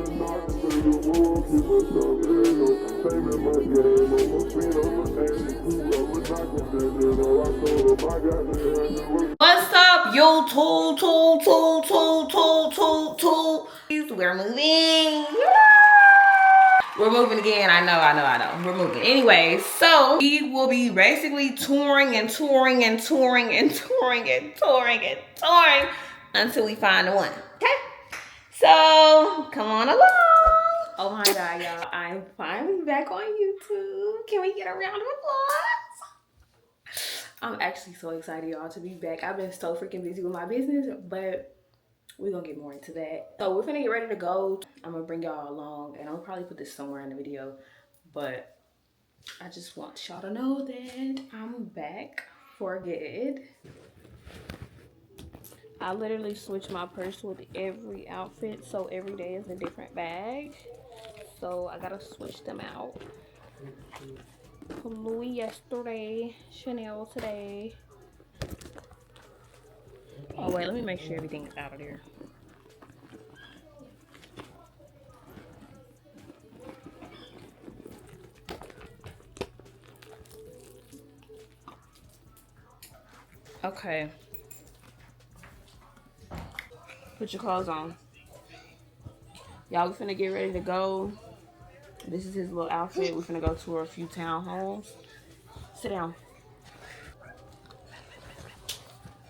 What's up, yo? We're moving. We're moving again. I know. We're moving. Anyway, so we will be basically touring until we find the one. Okay? So come on along. Oh my god, y'all. I'm finally back on YouTube. Can we get a round of applause? I'm actually so excited, y'all, to be back. I've been so freaking busy with my business, but we're gonna get more into that. So we're gonna get ready to go. I'm gonna bring y'all along, and I'll probably put this somewhere in the video, but I just want y'all to know that I'm back for good. I literally switch my purse with every outfit, so every day is a different bag. So I gotta switch them out. Louis yesterday, Chanel today. Oh wait, let me make sure everything is out of there. Okay. Put your clothes on. Y'all, we finna get ready to go. This is his little outfit. We're finna go tour a few townhomes. Sit down.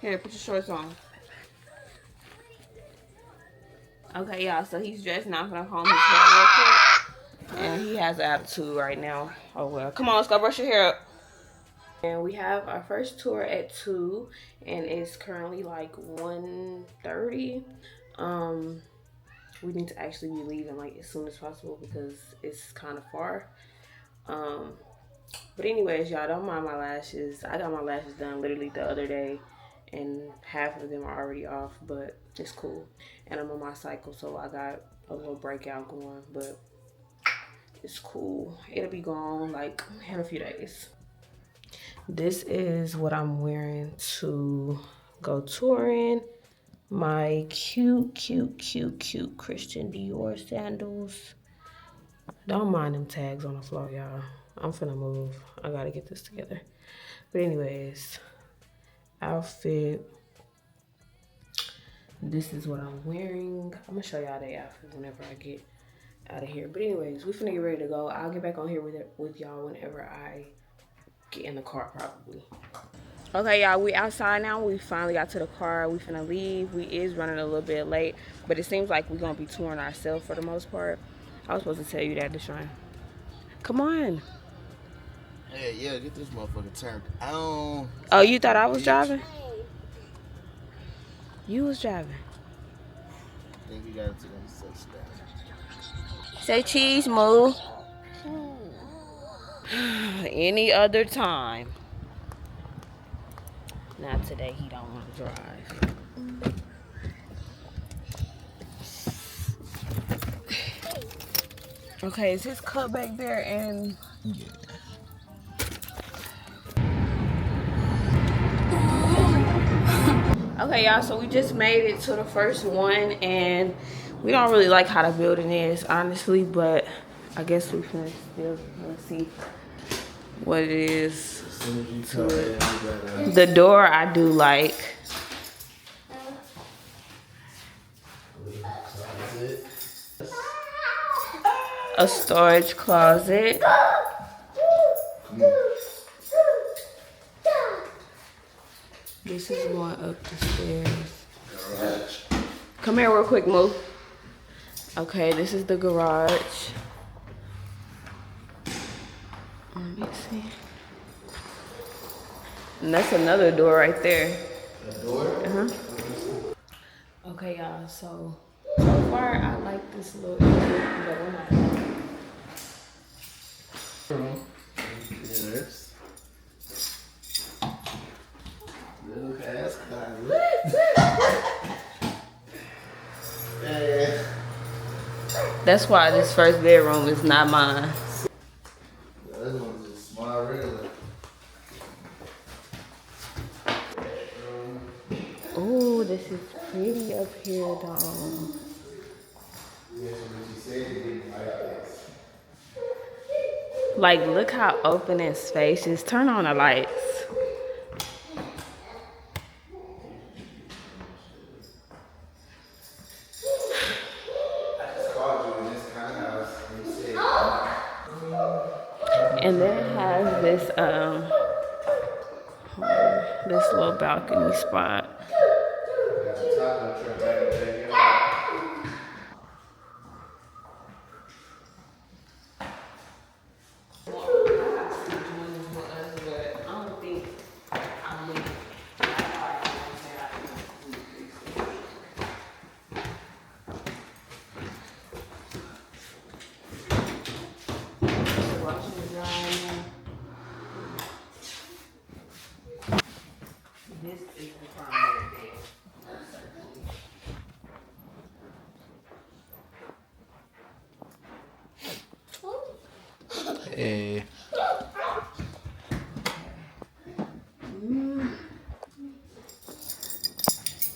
Here, put your shorts on. Okay, y'all, so he's dressed now. I'm gonna comb his hair real quick. And he has an attitude right now. Oh well. Come on, let's go brush your hair up. And we have our first tour at 2, and it's currently like 1:30. We need to actually be leaving like as soon as possible because it's kind of far. But anyways, y'all, don't mind my lashes. I got my lashes done literally the other day, and half of them are already off, but it's cool. And I'm on my cycle, so I got a little breakout going, but it's cool. It'll be gone like in a few days. This is what I'm wearing to go touring. My cute Christian Dior sandals. Don't mind them tags on the floor, y'all. I'm finna move. I gotta get this together. But anyways, outfit. This is what I'm wearing. I'm gonna show y'all the outfit whenever I get out of here. But anyways, we finna get ready to go. I'll get back on here with y'all whenever I get in the car, probably. Okay, y'all, we outside now. We finally got to the car. We finna leave. We is running a little bit late, but it seems like we're gonna be touring ourselves for the most part. I was supposed to tell you that, Deshaun. Come on. Hey, yeah, get this motherfucker turned on. Oh, you thought I was driving? You was driving. I think we got to such that. Say cheese, moo. Any other time. Not today, he don't want to drive. Okay, is his cup back there? And yeah. Okay, y'all, so we just made it to the first one, and we don't really like how the building is, honestly, but I guess we can still see what it is to it. The door I do like. A storage closet. This is going up the stairs. Come here real quick, Moo. Okay, this is the garage. Let me see. And that's another door right there. A door? Uh-huh. Okay, y'all, so far I like this little area, but we're not. Yes. Little ass closet. Yeah. That's why this first bedroom is not mine. This one's just small, regular. Oh, this is pretty up here, though. Yes, what you said. Like, look how open and spacious. Turn on the lights. And then it has this little balcony spot. This is the primary bed. Hey.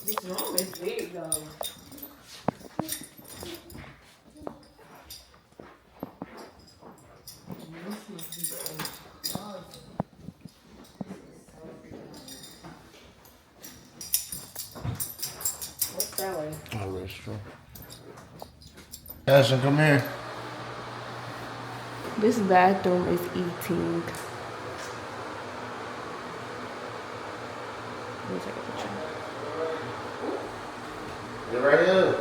This room is big though. What's that way? My restroom. Ashton, come here. This bathroom is eating. Let me take a picture. You're right here.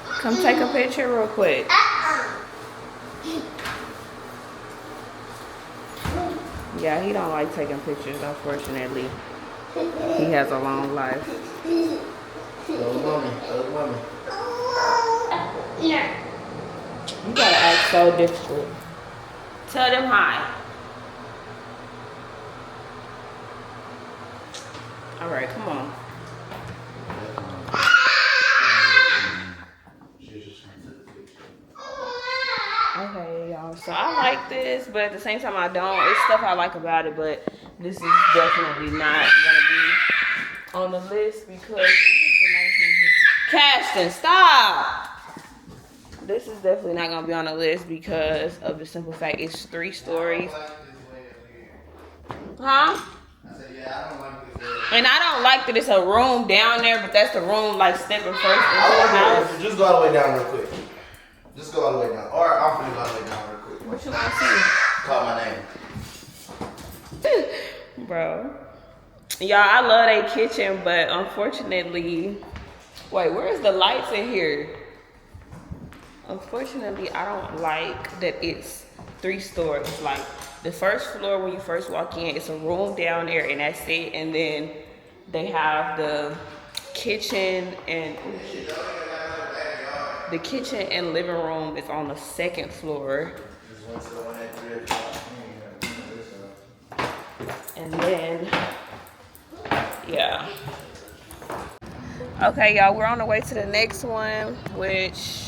Come take a picture real quick. Yeah, he don't like taking pictures, unfortunately. He has a long life. Little mommy. Yeah. You gotta act so difficult. Tell them hi. Alright, come on. Okay, y'all. So I like this, but at the same time I don't. It's stuff I like about it, but this is definitely not gonna be on the list because Cashton, stop! This is definitely not gonna be on the list because of the simple fact it's 3 stories. Huh? I said, yeah, I don't like this. And I don't like that it's a room down there, but that's the room like stepping first into the house. Just go all the way down real quick. Just go all the way down. Or I'm gonna go all the way down real quick. What you want to see? Call my name. Bro. Y'all, I love their kitchen, but unfortunately, wait, where's the lights in here? Unfortunately, I don't like that it's 3 stories. Like, the first floor when you first walk in, it's a room down there and that's it. And then they have the kitchen and living room is on the 2nd floor. And then, yeah. Okay, y'all, we're on the way to the next one, which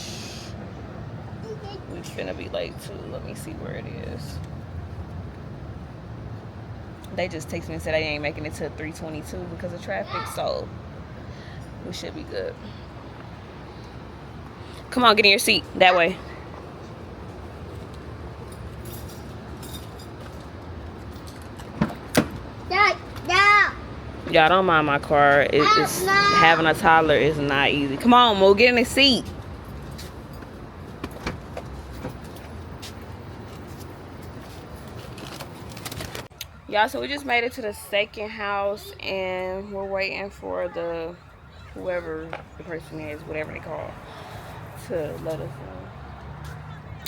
we're finna be late too. Let me see where it is. They just texted me and said they ain't making it to 322 because of traffic, so we should be good. Come on, get in your seat. That way. Y'all don't mind my car. It's having a toddler is not easy. Come on, Mo, get in the seat. Y'all, so we just made it to the 2nd house and we're waiting for the whoever the person is, whatever they call, to let us know.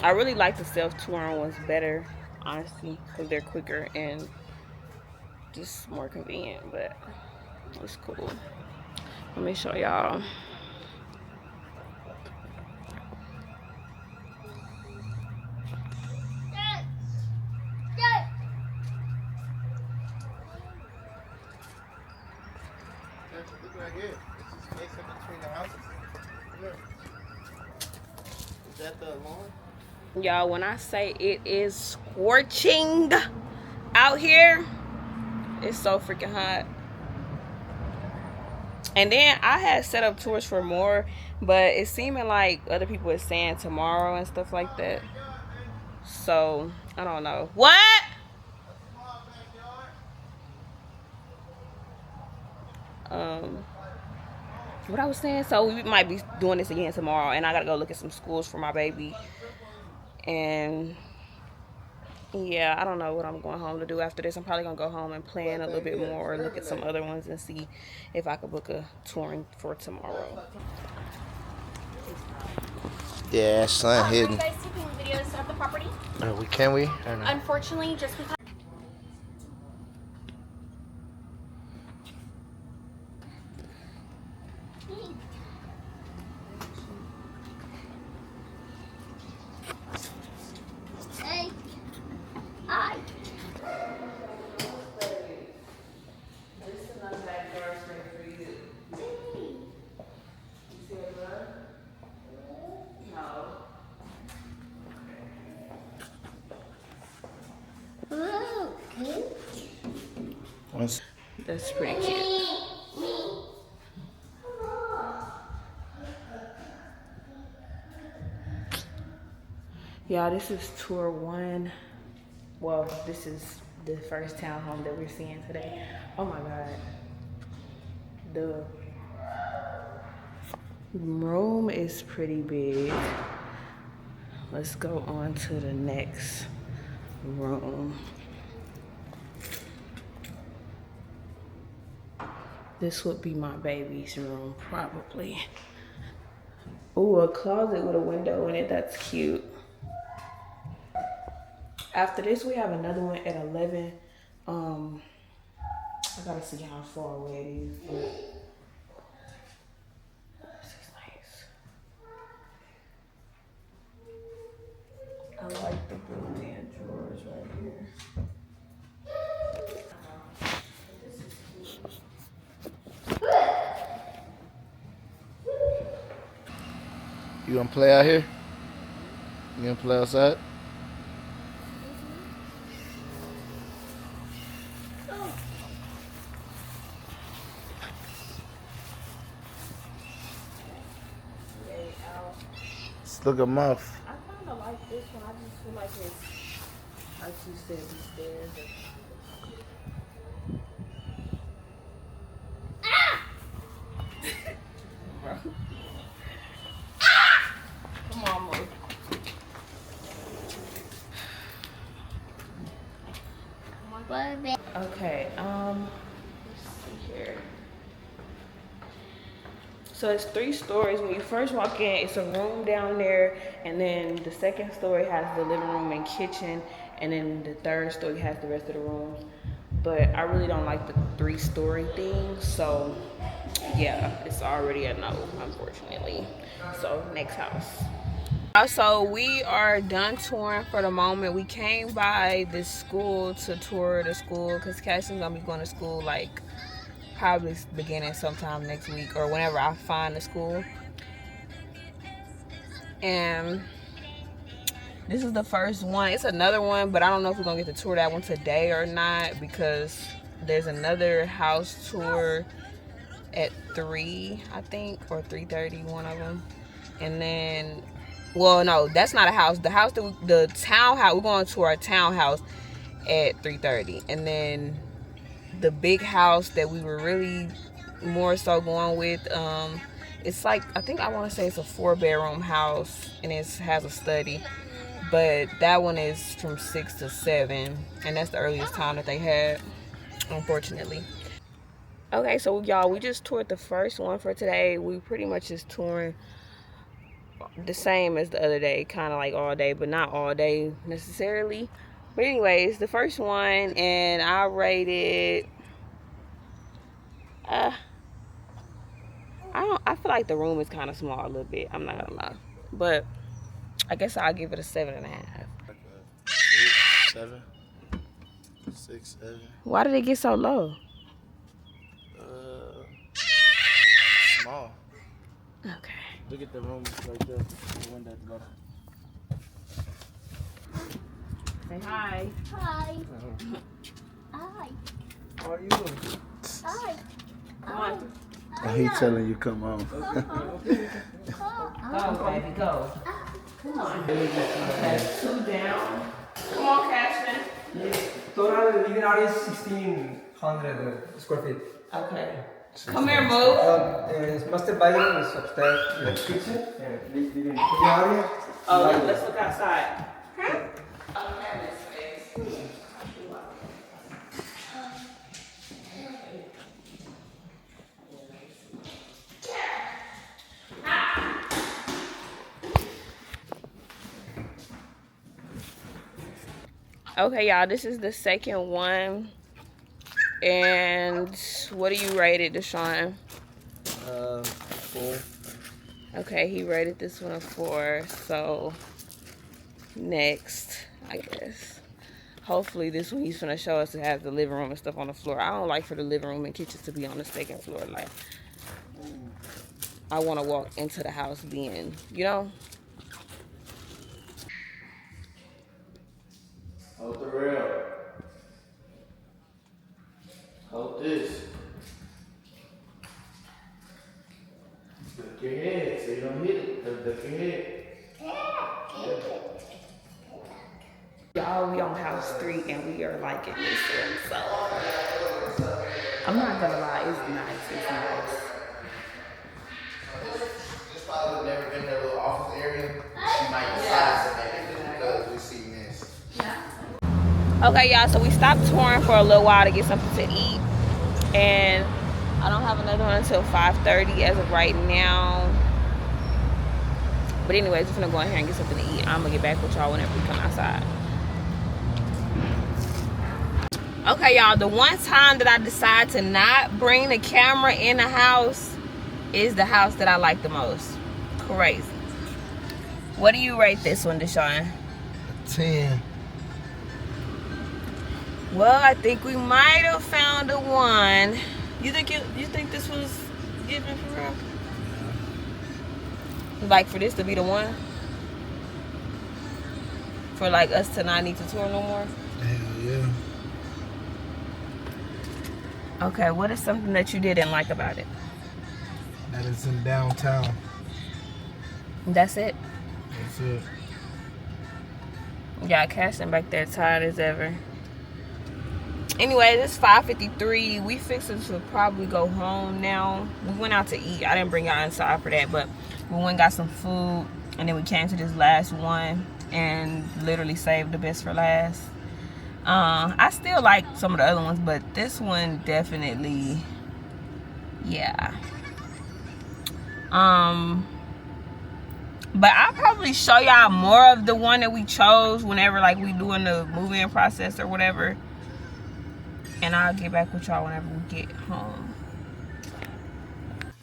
I really like the self-touring ones better, honestly, because they're quicker and just more convenient, but it's cool. Let me show y'all. Y'all, when I say it is scorching out here, it's so freaking hot. And then I had set up tours for more, but it's seeming like other people are saying tomorrow and stuff like that. So I don't know. What? What I was saying. So we might be doing this again tomorrow, and I gotta go look at some schools for my baby. And yeah, I don't know what I'm going home to do after this. I'm probably gonna go home and plan a little bit more, or look at some other ones and see if I could book a touring for tomorrow. Yeah, sun hidden. Are you guys taking videos of the property? Can we? Or no? Unfortunately, just because. Hey. Hi. That's pretty cute. Yeah, this is tour 1. Well, this is the first townhome that we're seeing today. Oh my god. The room is pretty big. Let's go on to the next room. This would be my baby's room, probably. Ooh, a closet with a window in it. That's cute. After this, we have another one at 11. I gotta see how far away it is. But this is nice. I like the built-in drawers right here. You gonna play out here? You gonna play outside? Look at mouth. I kind of like this one. I just feel like it's, like you said, the stairs. Come on, Mo. Okay, let's see here. So it's 3 stories. When you first walk in, it's a room down there, and then the second story has the living room and kitchen, and then the third story has the rest of the rooms. But I really don't like the 3-story thing, so yeah, it's already a no, unfortunately. So next house. So we are done touring for the moment. We came by this school to tour the school because Cassie's gonna be going to school like probably beginning sometime next week or whenever I find the school. And this is the first one. It's another one, but I don't know if we're gonna get to tour that one today or not because there's another house tour at 3, I think, or 3:30, one of them. And then, well, no, that's not a house. The house that the townhouse, we're going to our townhouse at 3:30. And then the big house that we were really more so going with, it's like, I think I want to say it's a 4-bedroom house and it has a study, but that one is from 6 to 7, and that's the earliest time that they had, unfortunately. Okay, so y'all, we just toured the first one for today. We pretty much just touring the same as the other day, kind of like all day, but not all day necessarily. But anyways, the first one, and I rated, I feel like the room is kind of small a little bit, I'm not gonna lie, but I guess I'll give it a 7.5. 7, 6, 7. Why did it get so low? Small. Okay. Look at the room right there. The window at the bottom. Say hi. Hi. Hi. How are you doing? Hi. Come on. He telling you come on. Go, baby, go. Come on. Okay, 2 down. Come on, Cashman. Total living area is 1,600 square feet. Okay. Come here, move. Master bedroom is upstairs with the kitchen and living area. Oh, let's look outside. Okay, this space. Okay, y'all, this is the second one. And what do you rate it, Deshaun? 4. Okay, he rated this one a 4. So next, I guess. Hopefully this one he's gonna show us to have the living room and stuff on the floor. I don't like for the living room and kitchen to be on the second floor. Like, I want to walk into the house being, you know. Hold the rail. Hold this. Duck your head so you don't hit it. Duck your head. Y'all, we on house 3 and we are liking this one, so I'm not gonna lie, it's nice. It's nice. This probably would never been in their little office area. She might decide to make it because we seen this. Okay, y'all, so we stopped touring for a little while to get something to eat, and I don't have another one until 5:30 as of right now. But anyways, we're gonna go in here and get something to eat. I'm gonna get back with y'all whenever we come outside. Okay, y'all, the one time that I decide to not bring the camera in the house is the house that I like the most. Crazy. What do you rate this one, Deshaun? 10. Well, I think we might have found a 1. You think this was given for real? Like for this to be the one? For like us to not need to tour no more? Hell yeah. Okay, what is something that you didn't like about it? That is in downtown. That's it? That's it. Got Cashin back there tired as ever. Anyway, it's 5:53. We fixing to probably go home now. We went out to eat. I didn't bring y'all inside for that, but we went and got some food, and then we came to this last one and literally saved the best for last. I still like some of the other ones, but this one definitely, yeah. But I'll probably show y'all more of the one that we chose whenever like we doing the move-in process or whatever. And I'll get back with y'all whenever we get home.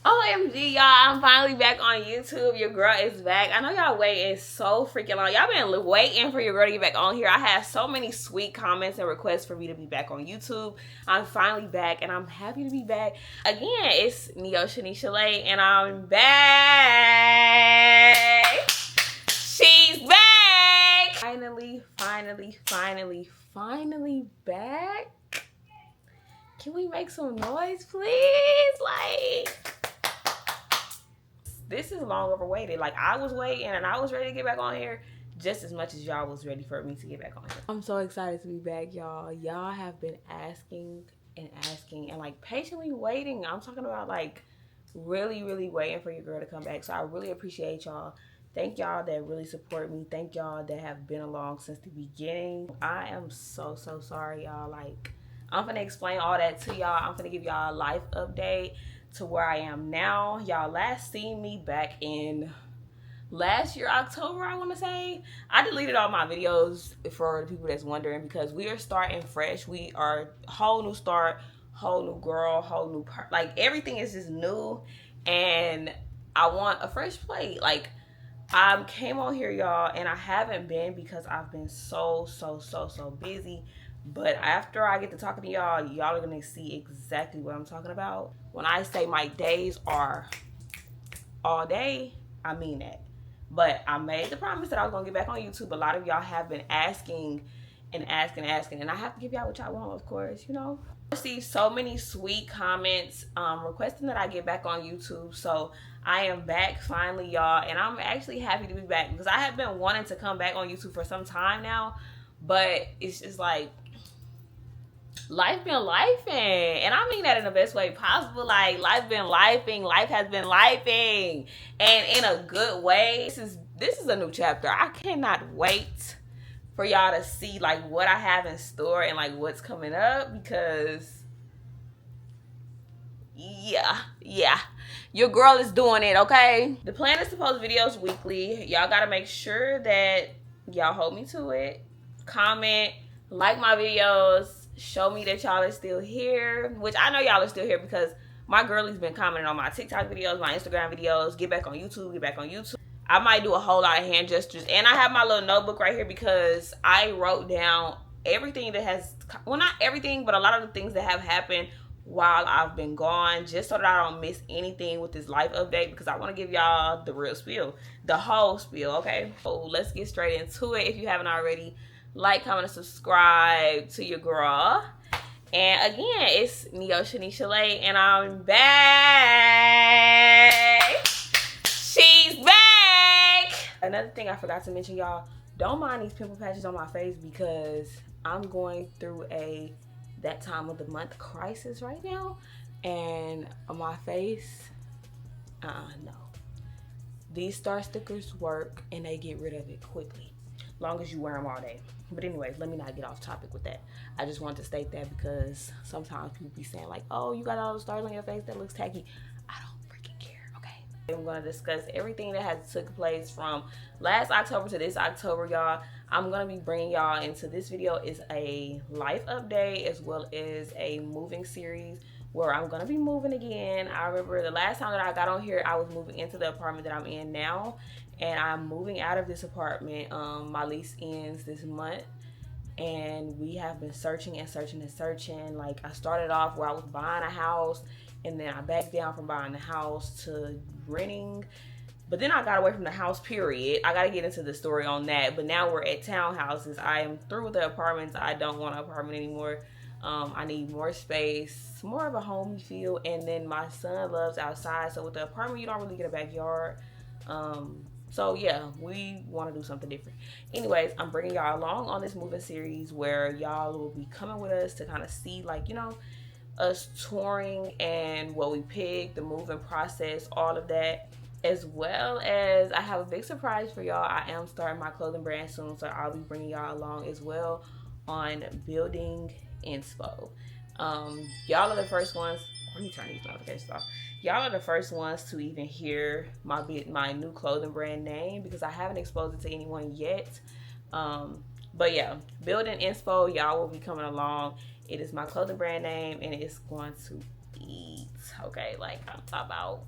OMG, y'all, I'm finally back on YouTube. Your girl is back. I know y'all waiting so freaking long. Y'all been waiting for your girl to get back on here. I had so many sweet comments and requests for me to be back on YouTube. I'm finally back, and I'm happy to be back. Again, it's Neoisha Neshaley, and I'm back. She's back. Finally back. Can we make some noise, please? Like, this is long overwaited. Like, I was waiting and I was ready to get back on here just as much as y'all was ready for me to get back on here. I'm so excited to be back, y'all. Y'all have been asking and like patiently waiting. I'm talking about like really waiting for your girl to come back. So I really appreciate y'all. Thank y'all that really support me. Thank y'all that have been along since the beginning. I am so sorry, y'all. Like, I'm gonna explain all that to y'all. I'm gonna give y'all a life update to where I am now. Y'all last seen me back in last year, October, I wanna say. I deleted all my videos for the people that's wondering because we are starting fresh. We are whole new start, whole new girl, whole new like everything is just new, and I want a fresh plate. Like, I came on here, y'all, and I haven't been because I've been so busy. But after I get to talking to y'all, y'all are gonna see exactly what I'm talking about. When I say my days are all day, I mean that. But I made the promise that I was gonna get back on YouTube. A lot of y'all have been asking and asking, and I have to give y'all what y'all want, of course, you know. I received so many sweet comments requesting that I get back on YouTube, so I am back finally, y'all, and I'm actually happy to be back because I have been wanting to come back on YouTube for some time now, but it's just like life been lifing, and I mean that in the best way possible. Like, life been lifing, life has been lifing, and in a good way. This is a new chapter. I cannot wait for y'all to see like what I have in store and like what's coming up, because yeah, your girl is doing it, okay? The plan is to post videos weekly. Y'all gotta make sure that y'all hold me to it. Comment, like my videos, show me that y'all are still here, which I know y'all are still here because my girlie's been commenting on my TikTok videos, my Instagram videos. Get back on YouTube. I might do a whole lot of hand gestures, and I have my little notebook right here because I wrote down everything that has, well, not everything, but a lot of the things that have happened while I've been gone, just so that I don't miss anything with this life update, because I want to give y'all the real spiel, the whole spiel, okay? So let's get straight into it. If you haven't already, like, comment, and subscribe to your girl. And again, it's Neoisha Neshaley, and I'm back. She's back. Another thing I forgot to mention, y'all, don't mind these pimple patches on my face because I'm going through that time of the month crisis right now, and on my face, no. These star stickers work and they get rid of it quickly, long as you wear them all day. But anyways, let me not get off topic with that. I just wanted to state that because sometimes people be saying like, oh, you got all the stars on your face, that looks tacky. I don't freaking care, okay? I'm gonna discuss everything that has took place from last October to this October, y'all. I'm gonna be bringing y'all into this video is a life update as well as a moving series where I'm gonna be moving again. I remember the last time that I got on here, I was moving into the apartment that I'm in now, and I'm moving out of this apartment. My lease ends this month, and we have been searching. Like, I started off where I was buying a house, and then I backed down from buying the house to renting. But then I got away from the house, period. I got to get into the story on that. But now we're at townhouses. I am through with the apartments. I don't want an apartment anymore. I need more space, more of a homey feel. And then my son loves outside. So with the apartment, you don't really get a backyard. So yeah, we want to do something different. Anyways, I'm bringing y'all along on this moving series where y'all will be coming with us to kind of see, like, you know, us touring and what we pick, the moving process, all of that. As well as I have a big surprise for y'all. I am starting my clothing brand soon, so I'll be bringing y'all along as well on building inspo. Y'all are the first ones. Let me turn these notifications off. Y'all are the first ones to even hear my new clothing brand name because I haven't exposed it to anyone yet. But yeah, building inspo, y'all will be coming along. It is my clothing brand name, and it's going to eat. Okay, like I'm talking about.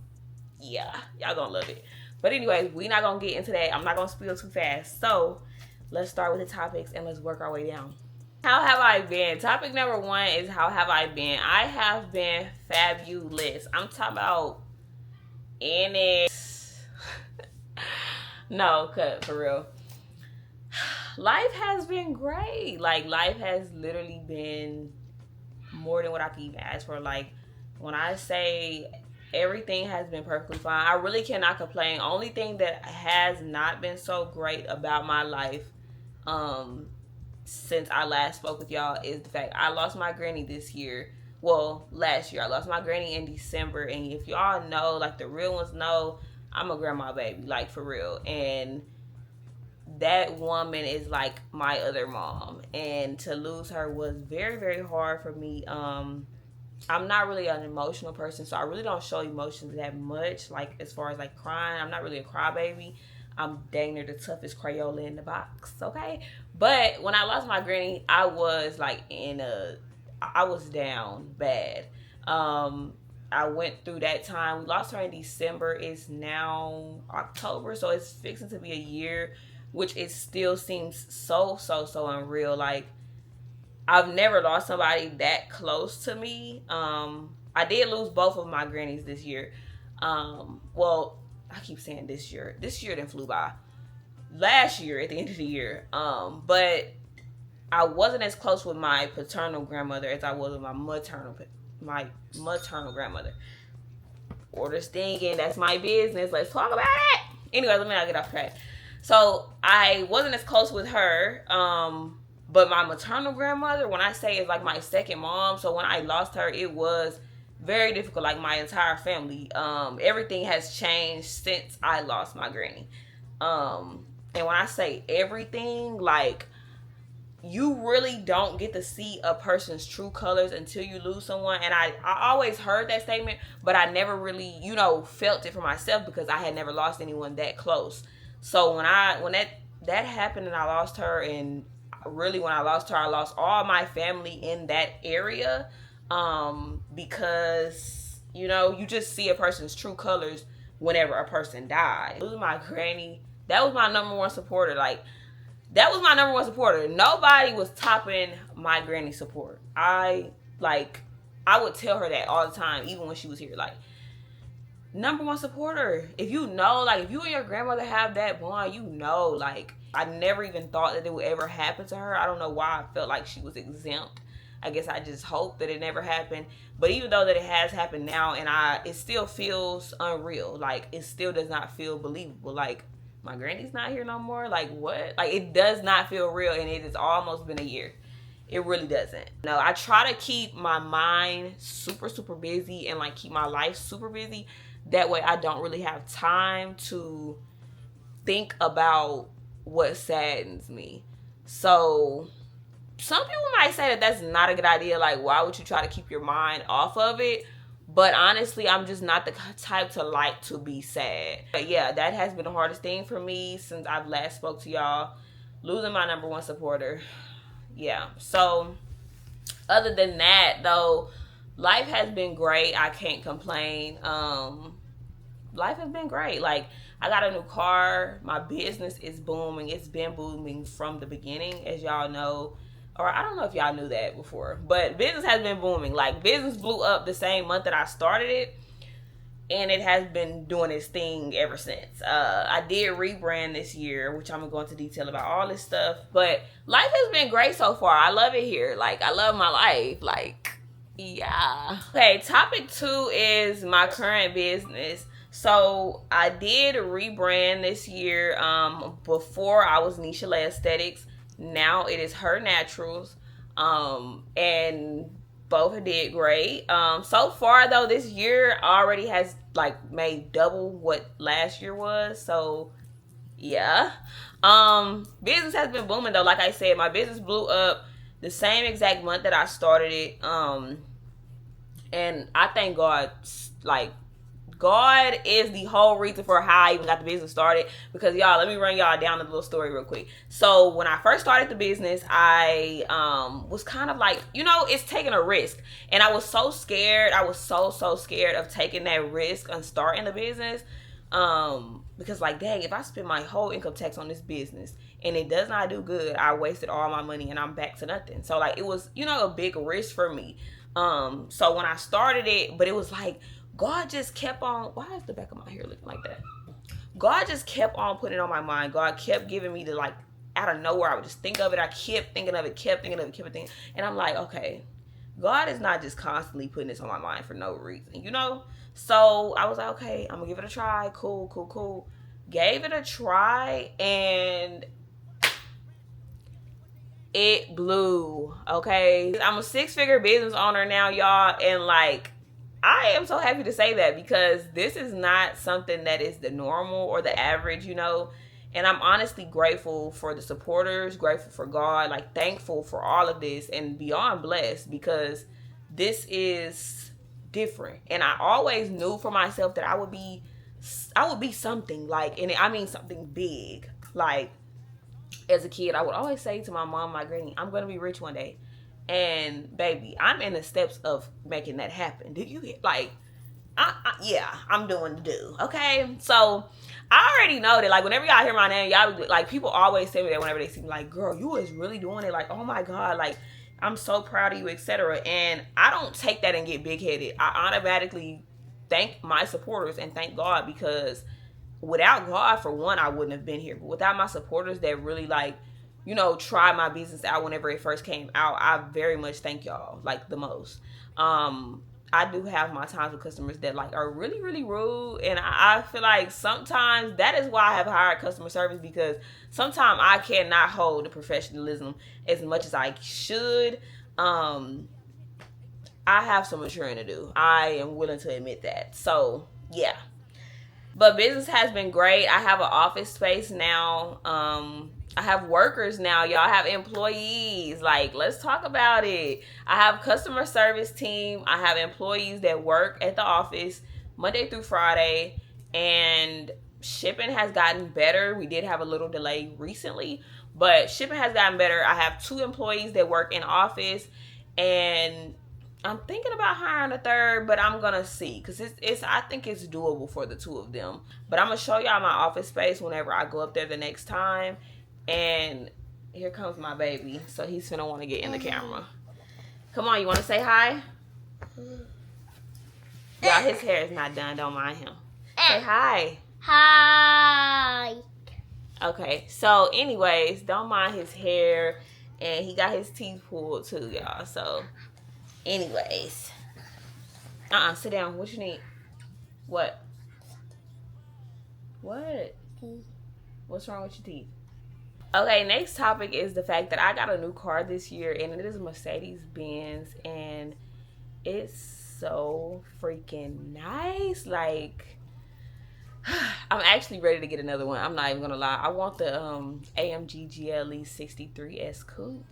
Yeah, y'all gonna love it. But anyways, we not gonna get into that. I'm not gonna spill too fast. So let's start with the topics and let's work our way down. How have I been? Topic number 1 is how have I been? I have been fabulous. I'm talking about in it. No, cut for real. Life has been great. Like, life has literally been more than what I could even ask for. Like, when I say everything has been perfectly fine, I really cannot complain. Only thing that has not been so great about my life since I last spoke with y'all is the fact I lost my granny this year. Well, last year. I lost my granny in December, and if y'all know, like the real ones know, I'm a grandma baby, like for real. And that woman is like my other mom, and to lose her was very, very hard for me. I'm not really an emotional person, so I really don't show emotions that much. Like, as far as like crying, I'm not really a crybaby. I'm dang near the toughest Crayola in the box, okay? But when I lost my granny, I was like I was down bad. I went through that time. We lost her in December. It's now October, so it's fixing to be a year, which it still seems so unreal. Like, I've never lost somebody that close to me. I did lose both of my grannies this year. Well, I keep saying this year. This year didn't flew by. Last year at the end of the year. But I wasn't as close with my paternal grandmother as I was with my maternal grandmother. Order stinging, that's my business. Let's talk about it. Anyway, let me not get off track. So I wasn't as close with her, but my maternal grandmother, when I say it's like my second mom, so when I lost her, it was very difficult. Like my entire family, everything has changed since I lost my granny. And when I say everything, like, you really don't get to see a person's true colors until you lose someone. And I always heard that statement, but I never really, you know, felt it for myself because I had never lost anyone that close. So when that happened and I lost her, and really when I lost her, I lost all my family in that area, because, you know, you just see a person's true colors whenever a person dies. Losing my granny, that was my number one supporter. Like, that was my number one supporter. Nobody was topping my granny support. I would tell her that all the time, even when she was here. Like, number one supporter. If you know, like, if you and your grandmother have that bond, you know, like, I never even thought that it would ever happen to her. I don't know why I felt like she was exempt. I guess I just hope that it never happened. But even though that it has happened now, and it still feels unreal. Like, it still does not feel believable. Like, my granny's not here no more. Like, what? Like, it does not feel real, and it has almost been a year. It really doesn't. No, I try to keep my mind super, super busy and, like, keep my life super busy. That way I don't really have time to think about what saddens me. So some people might say that that's not a good idea. Like, why would you try to keep your mind off of it? But honestly, I'm just not the type to like to be sad. But yeah, that has been the hardest thing for me since I've last spoke to y'all. Losing my number one supporter. Yeah. So other than that, though, life has been great. I can't complain. Life has been great. Like, I got a new car. My business is booming. It's been booming from the beginning, as y'all know. Or I don't know if y'all knew that before, but business has been booming. Like, business blew up the same month that I started it, and it has been doing its thing ever since. I did rebrand this year, which I'm gonna go into detail about all this stuff, but life has been great so far. I love it here. Like, I love my life. Like, yeah. Okay, topic 2 is my current business. So I did rebrand this year. Before I was Neshaley Aesthetics. Now it is hernaturals, and both did great. So far though, this year already has like made double what last year was. So yeah, business has been booming though. Like I said, my business blew up the same exact month that I started it. And I thank God. Like, God is the whole reason for how I even got the business started. Because, y'all, let me run y'all down a little story real quick. So when I first started the business, I was kind of like, you know, it's taking a risk. And I was so scared. I was so scared of taking that risk and starting the business. Because, like, dang, if I spend my whole income tax on this business and it does not do good, I wasted all my money and I'm back to nothing. So, like, it was, you know, a big risk for me. So when I started it, but it was like, God just kept on, why is the back of my hair looking like that? God just kept on putting it on my mind. God kept giving me the, like, out of nowhere, I would just think of it. I kept thinking of it, kept thinking. And I'm like, okay, God is not just constantly putting this on my mind for no reason, you know? So I was like, okay, I'm gonna give it a try. Cool. Gave it a try, and it blew, okay? I'm a 6-figure business owner now, y'all, and, like, I am so happy to say that because this is not something that is the normal or the average, you know? And I'm honestly grateful for the supporters, grateful for God, like, thankful for all of this, and beyond blessed because this is different. And I always knew for myself that I would be something, like, and I mean something big. Like, as a kid, I would always say to my mom, my granny, I'm going to be rich one day. And baby, I'm in the steps of making that happen. Do you hear? Like, yeah, I'm doing the do. Okay, so I already know that. Like, whenever y'all hear my name, y'all like, people always say me that whenever they see me. Like, girl, you is really doing it. Like, oh my God, like, I'm so proud of you, etc. And I don't take that and get big headed. I automatically thank my supporters and thank God because without God, for one, I wouldn't have been here. But without my supporters that really, like, you know, tried my business out whenever it first came out, I very much thank y'all, like, the most. I do have my times with customers that, like, are really, really rude, and I feel like sometimes that is why I have hired customer service, because sometimes I cannot hold the professionalism as much as I should. I have some maturing to do. I am willing to admit that. So, yeah. But business has been great. I have an office space now. I have workers now, y'all. I have employees. Like, let's talk about it. I have customer service team. I have employees that work at the office Monday through Friday, and shipping has gotten better. We did have a little delay recently, but shipping has gotten better. I have 2 employees that work in office, and I'm thinking about hiring a third, but I'm gonna see, because it's I think it's doable for the 2 of them. But I'm gonna show y'all my office space whenever I go up there the next time. And here comes my baby, so he's gonna want to get in the camera. Come on, you want to say hi? Y'all, his hair is not done. Don't mind him. Say hi. Hi. Okay, so anyways, don't mind his hair, and he got his teeth pulled too, y'all. So anyways, sit down. What you need? What? What's wrong with your teeth? Okay, next topic is the fact that I got a new car this year, and it is a Mercedes-Benz, and it's so freaking nice. Like, I'm actually ready to get another one. I'm not even gonna lie. I want the AMG GLE 63S Coupe.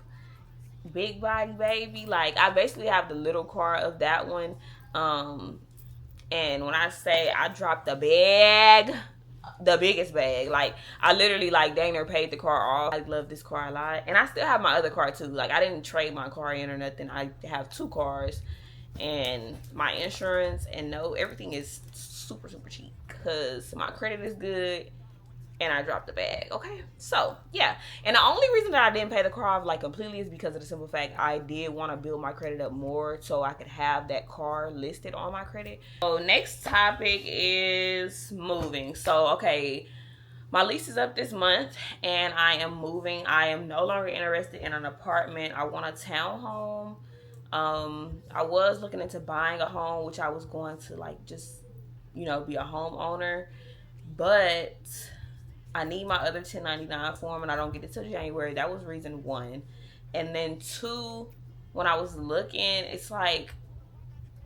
Big body, baby. Like, I basically have the little car of that one. And when I say I dropped the biggest bag, like, I literally, like, dang near paid the car off. I love this car a lot, and I still have my other car too. Like, I didn't trade my car in or nothing. I have 2 cars, and my insurance, and everything is super, super cheap because my credit is good, and I dropped the bag. Okay, so yeah, and the only reason that I didn't pay the car off, like, completely is because of the simple fact I did want to build my credit up more so I could have that car listed on my credit. So next topic is moving. So okay, my lease is up this month and I am moving. I am no longer interested in an apartment. I want a townhome. I was looking into buying a home, which I was going to, like, just, you know, be a homeowner, but I need my other 1099 form, and I don't get it till January. That was reason 1. And then 2, when I was looking, it's like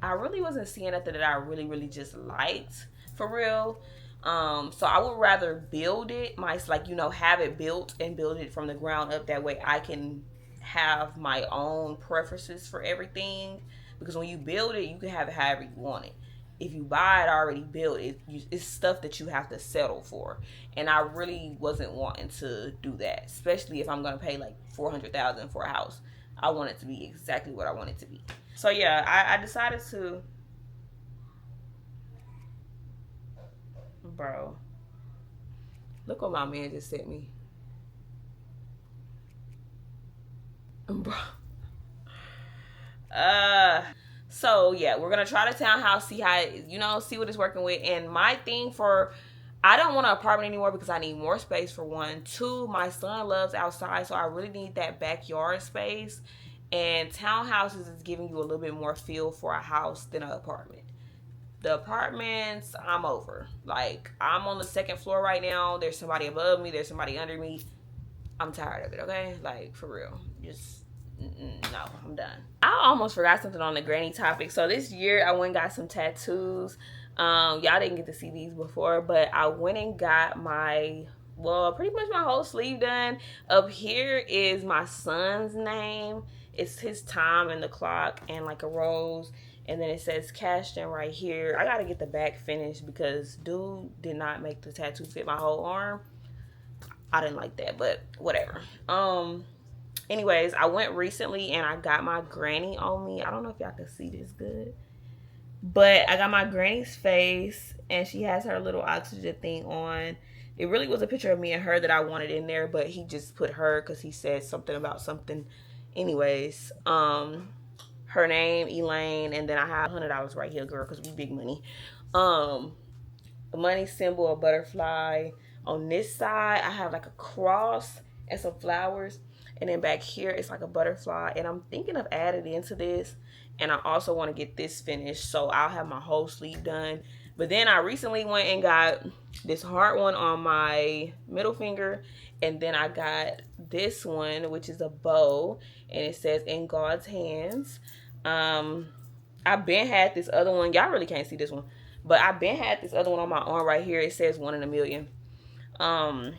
I really wasn't seeing nothing that I really, really just liked, for real. So I would rather build it, like, you know, have it built and build it from the ground up. That way I can have my own preferences for everything. Because when you build it, you can have it however you want it. If you buy it already built, it's stuff that you have to settle for, and I really wasn't wanting to do that, especially if I'm gonna pay like $400,000 for a house. I want it to be exactly what I want it to be. So yeah, I decided to, bro. Look what my man just sent me, bro. So yeah, we're gonna try the townhouse, see how, you know, see what it's working with. And my thing I don't want an apartment anymore because I need more space, for 1. 2, my son loves outside, so I really need that backyard space. And townhouses is giving you a little bit more feel for a house than an apartment. The apartments, I'm over. Like, I'm on the 2nd floor right now. There's somebody above me. There's somebody under me. I'm tired of it, okay? Like, for real. Just, no, I'm done. I almost forgot something on the granny topic. So this year I went and got some tattoos. Y'all didn't get to see these before, but I went and got pretty much my whole sleeve done. Up here is my son's name. It's his time and the clock and like a rose. And then it says Cashton right here. I gotta get the back finished because dude did not make the tattoo fit my whole arm. I didn't like that, but whatever. Anyways, I went recently and I got my granny on me. I don't know if y'all can see this good, but I got my granny's face and she has her little oxygen thing on. It really was a picture of me and her that I wanted in there, but he just put her because he said something about something. Anyways, her name, Elaine, and then I have $100 right here, girl, because we big money. A money symbol, a butterfly. On this side, I have like a cross and some flowers. And then back here it's like a butterfly, and I'm thinking of adding into this. And I also want to get this finished, so I'll have my whole sleeve done. But then I recently went and got this heart one on my middle finger, and then I got this one, which is a bow, and it says "In God's Hands." I've been had this other one. Y'all really can't see this one, but I've been had this other one on my arm right here. It says 1 in a million. And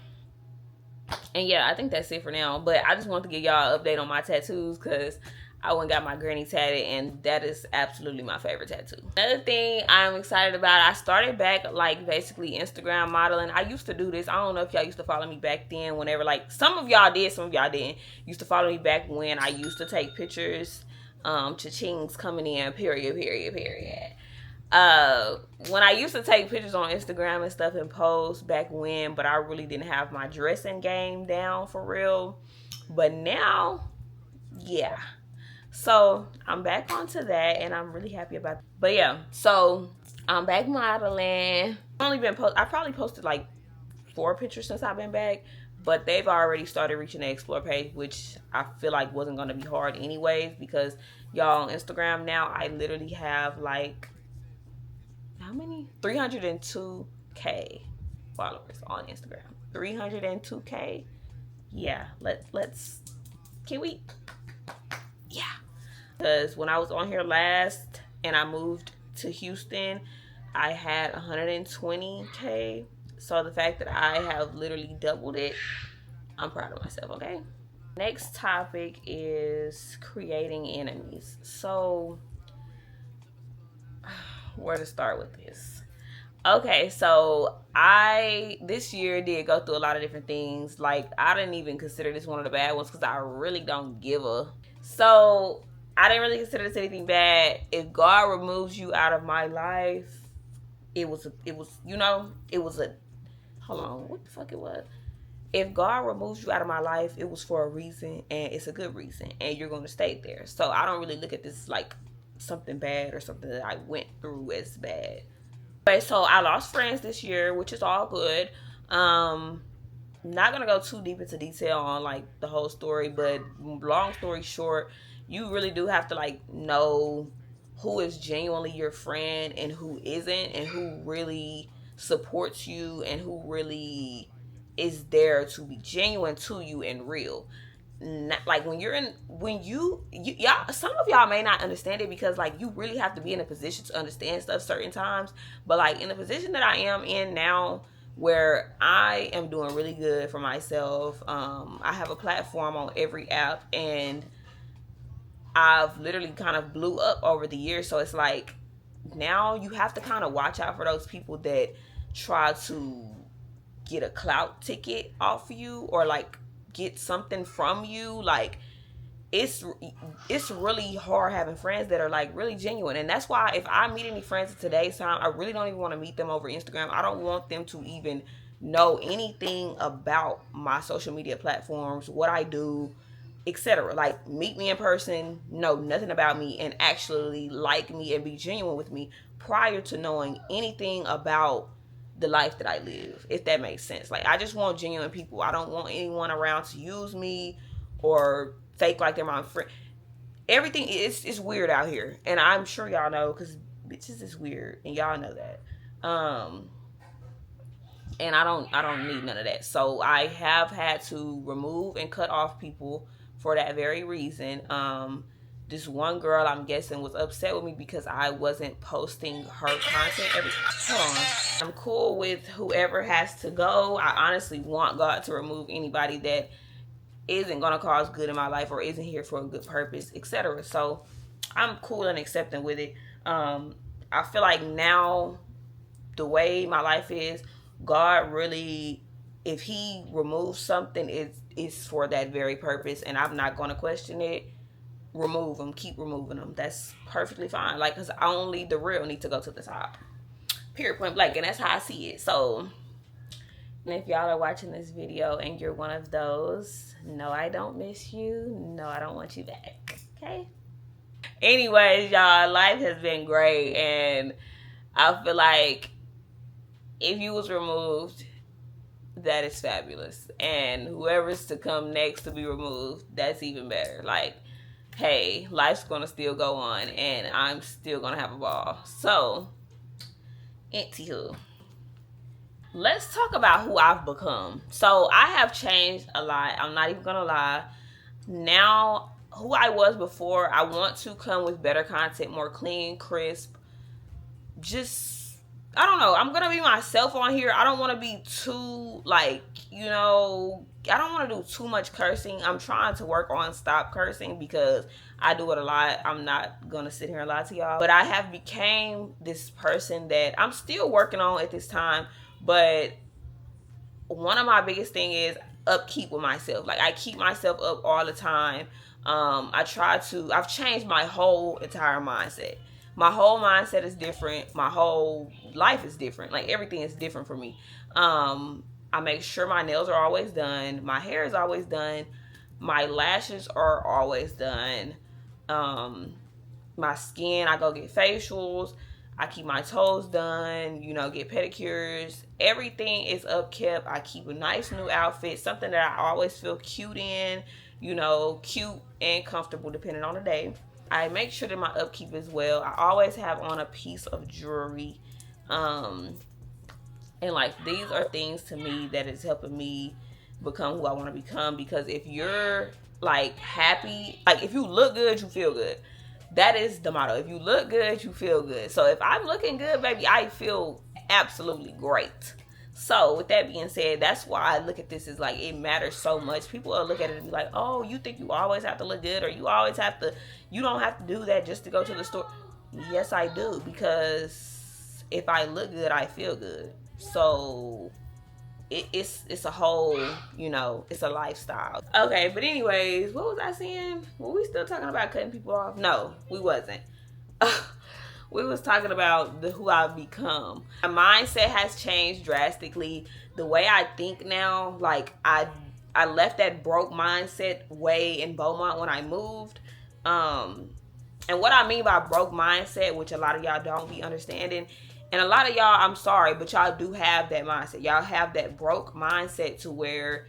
yeah, I think that's it for now. But I just wanted to give y'all an update on my tattoos, because I went and got my granny tatted, and that is absolutely my favorite tattoo. Another thing I'm excited about, I started back like basically Instagram modeling. I used to do this. I don't know if y'all used to follow me back then, whenever, like, some of y'all did, some of y'all didn't. Used to follow me back when I used to take pictures, cha-chings coming in, period. When I used to take pictures on Instagram and stuff and post back when, but I really didn't have my dressing game down for real. But now, yeah. So I'm back onto that, and I'm really happy about it. But yeah, so I'm back modeling. I probably posted like 4 pictures since I've been back, but they've already started reaching the explore page, which I feel like wasn't going to be hard anyways, because y'all on Instagram now, I literally have like, how many? 302K followers on Instagram. 302K. Yeah, let's can we? Yeah. Because when I was on here last and I moved to Houston, I had 120K. So the fact that I have literally doubled it, I'm proud of myself, okay? Next topic is creating enemies. So, where to start with this? Okay, so I this year did go through a lot of different things. Like, I didn't even consider this one of the bad ones, because I really don't give a. So I didn't really consider this anything bad. If God removes you out of my life, it was a hold on, what the fuck it was? If God removes you out of my life, it was for a reason, and it's a good reason, and you're going to stay there. So I don't really look at this like something bad or something that I went through as bad. Okay, so I lost friends this year, which is all good. Not gonna go too deep into detail on like the whole story, but long story short, you really do have to like know who is genuinely your friend and who isn't, and who really supports you and who really is there to be genuine to you and real. Not, like when y'all, some of y'all may not understand it, because like you really have to be in a position to understand stuff certain times. But like in the position that I am in now, where I am doing really good for myself, I have a platform on every app, and I've literally kind of blew up over the years. So it's like now you have to kind of watch out for those people that try to get a clout ticket off of you, or like get something from you. Like it's really hard having friends that are like really genuine. And that's why if I meet any friends at today's time, I really don't even want to meet them over Instagram. I don't want them to even know anything about my social media platforms, what I do, etc. Like, meet me in person, know nothing about me, and actually like me and be genuine with me prior to knowing anything about the life that I live, if that makes sense. Like, I just want genuine people. I don't want anyone around to use me or fake like they're my friend. Everything is weird out here, and I'm sure y'all know, because bitches is weird, and y'all know that. And I don't need none of that. So I have had to remove and cut off people for that very reason. This one girl, I'm guessing, was upset with me because I wasn't posting her content hold on. I'm cool with whoever has to go. I honestly want God to remove anybody that isn't gonna cause good in my life or isn't here for a good purpose, etc. So I'm cool and accepting with it. I feel like now, the way my life is, God really, if he removes something, it's for that very purpose, and I'm not gonna question it. Remove them, keep removing them. That's perfectly fine. Like, because only the real need to go to the top. Period, point blank. And that's how I see it. So, and if y'all are watching this video and you're one of those, no, I don't miss you. No, I don't want you back. Okay? Anyways, y'all, life has been great. And I feel like if you was removed, that is fabulous. And whoever's to come next to be removed, that's even better. Like, hey, life's gonna still go on and I'm still gonna have a ball. So, anywho, let's talk about who I've become. So I have changed a lot. I'm not even gonna lie. Now, who I was before, I want to come with better content, more clean, crisp. Just, I don't know. I'm gonna be myself on here. I don't want to be too, like, you know, I don't want to do too much cursing. I'm trying to work on stop cursing because I do it a lot. I'm not gonna sit here and lie to y'all, but I have became this person that I'm still working on at this time. But one of my biggest thing is upkeep with myself. Like, I keep myself up all the time. I've changed my whole entire mindset. My whole mindset is different. My whole life is different. Like, everything is different for me. I make sure my nails are always done. My hair is always done. My lashes are always done. My skin, I go get facials. I keep my toes done, you know, get pedicures. Everything is upkept. I keep a nice new outfit, something that I always feel cute in, you know, cute and comfortable depending on the day. I make sure that my upkeep is well. I always have on a piece of jewelry. And like, these are things to me that is helping me become who I want to become. Because if you're like happy, like if you look good, you feel good. That is the motto. If you look good, you feel good. So if I'm looking good, baby, I feel absolutely great. So with that being said, that's why I look at this as like, it matters so much. People will look at it and be like, oh, you think you always have to look good, or you don't have to do that just to go to the store. Yes, I do, because if I look good, I feel good. So it's a whole, you know, it's a lifestyle. Okay, but anyways, what was I saying? Were we still talking about cutting people off? No, we wasn't. We was talking about who I've become. My mindset has changed drastically. The way I think now, like I left that broke mindset way in Beaumont when I moved. And what I mean by broke mindset, which a lot of y'all don't be understanding, and a lot of y'all, I'm sorry, but y'all do have that mindset. Y'all have that broke mindset to where,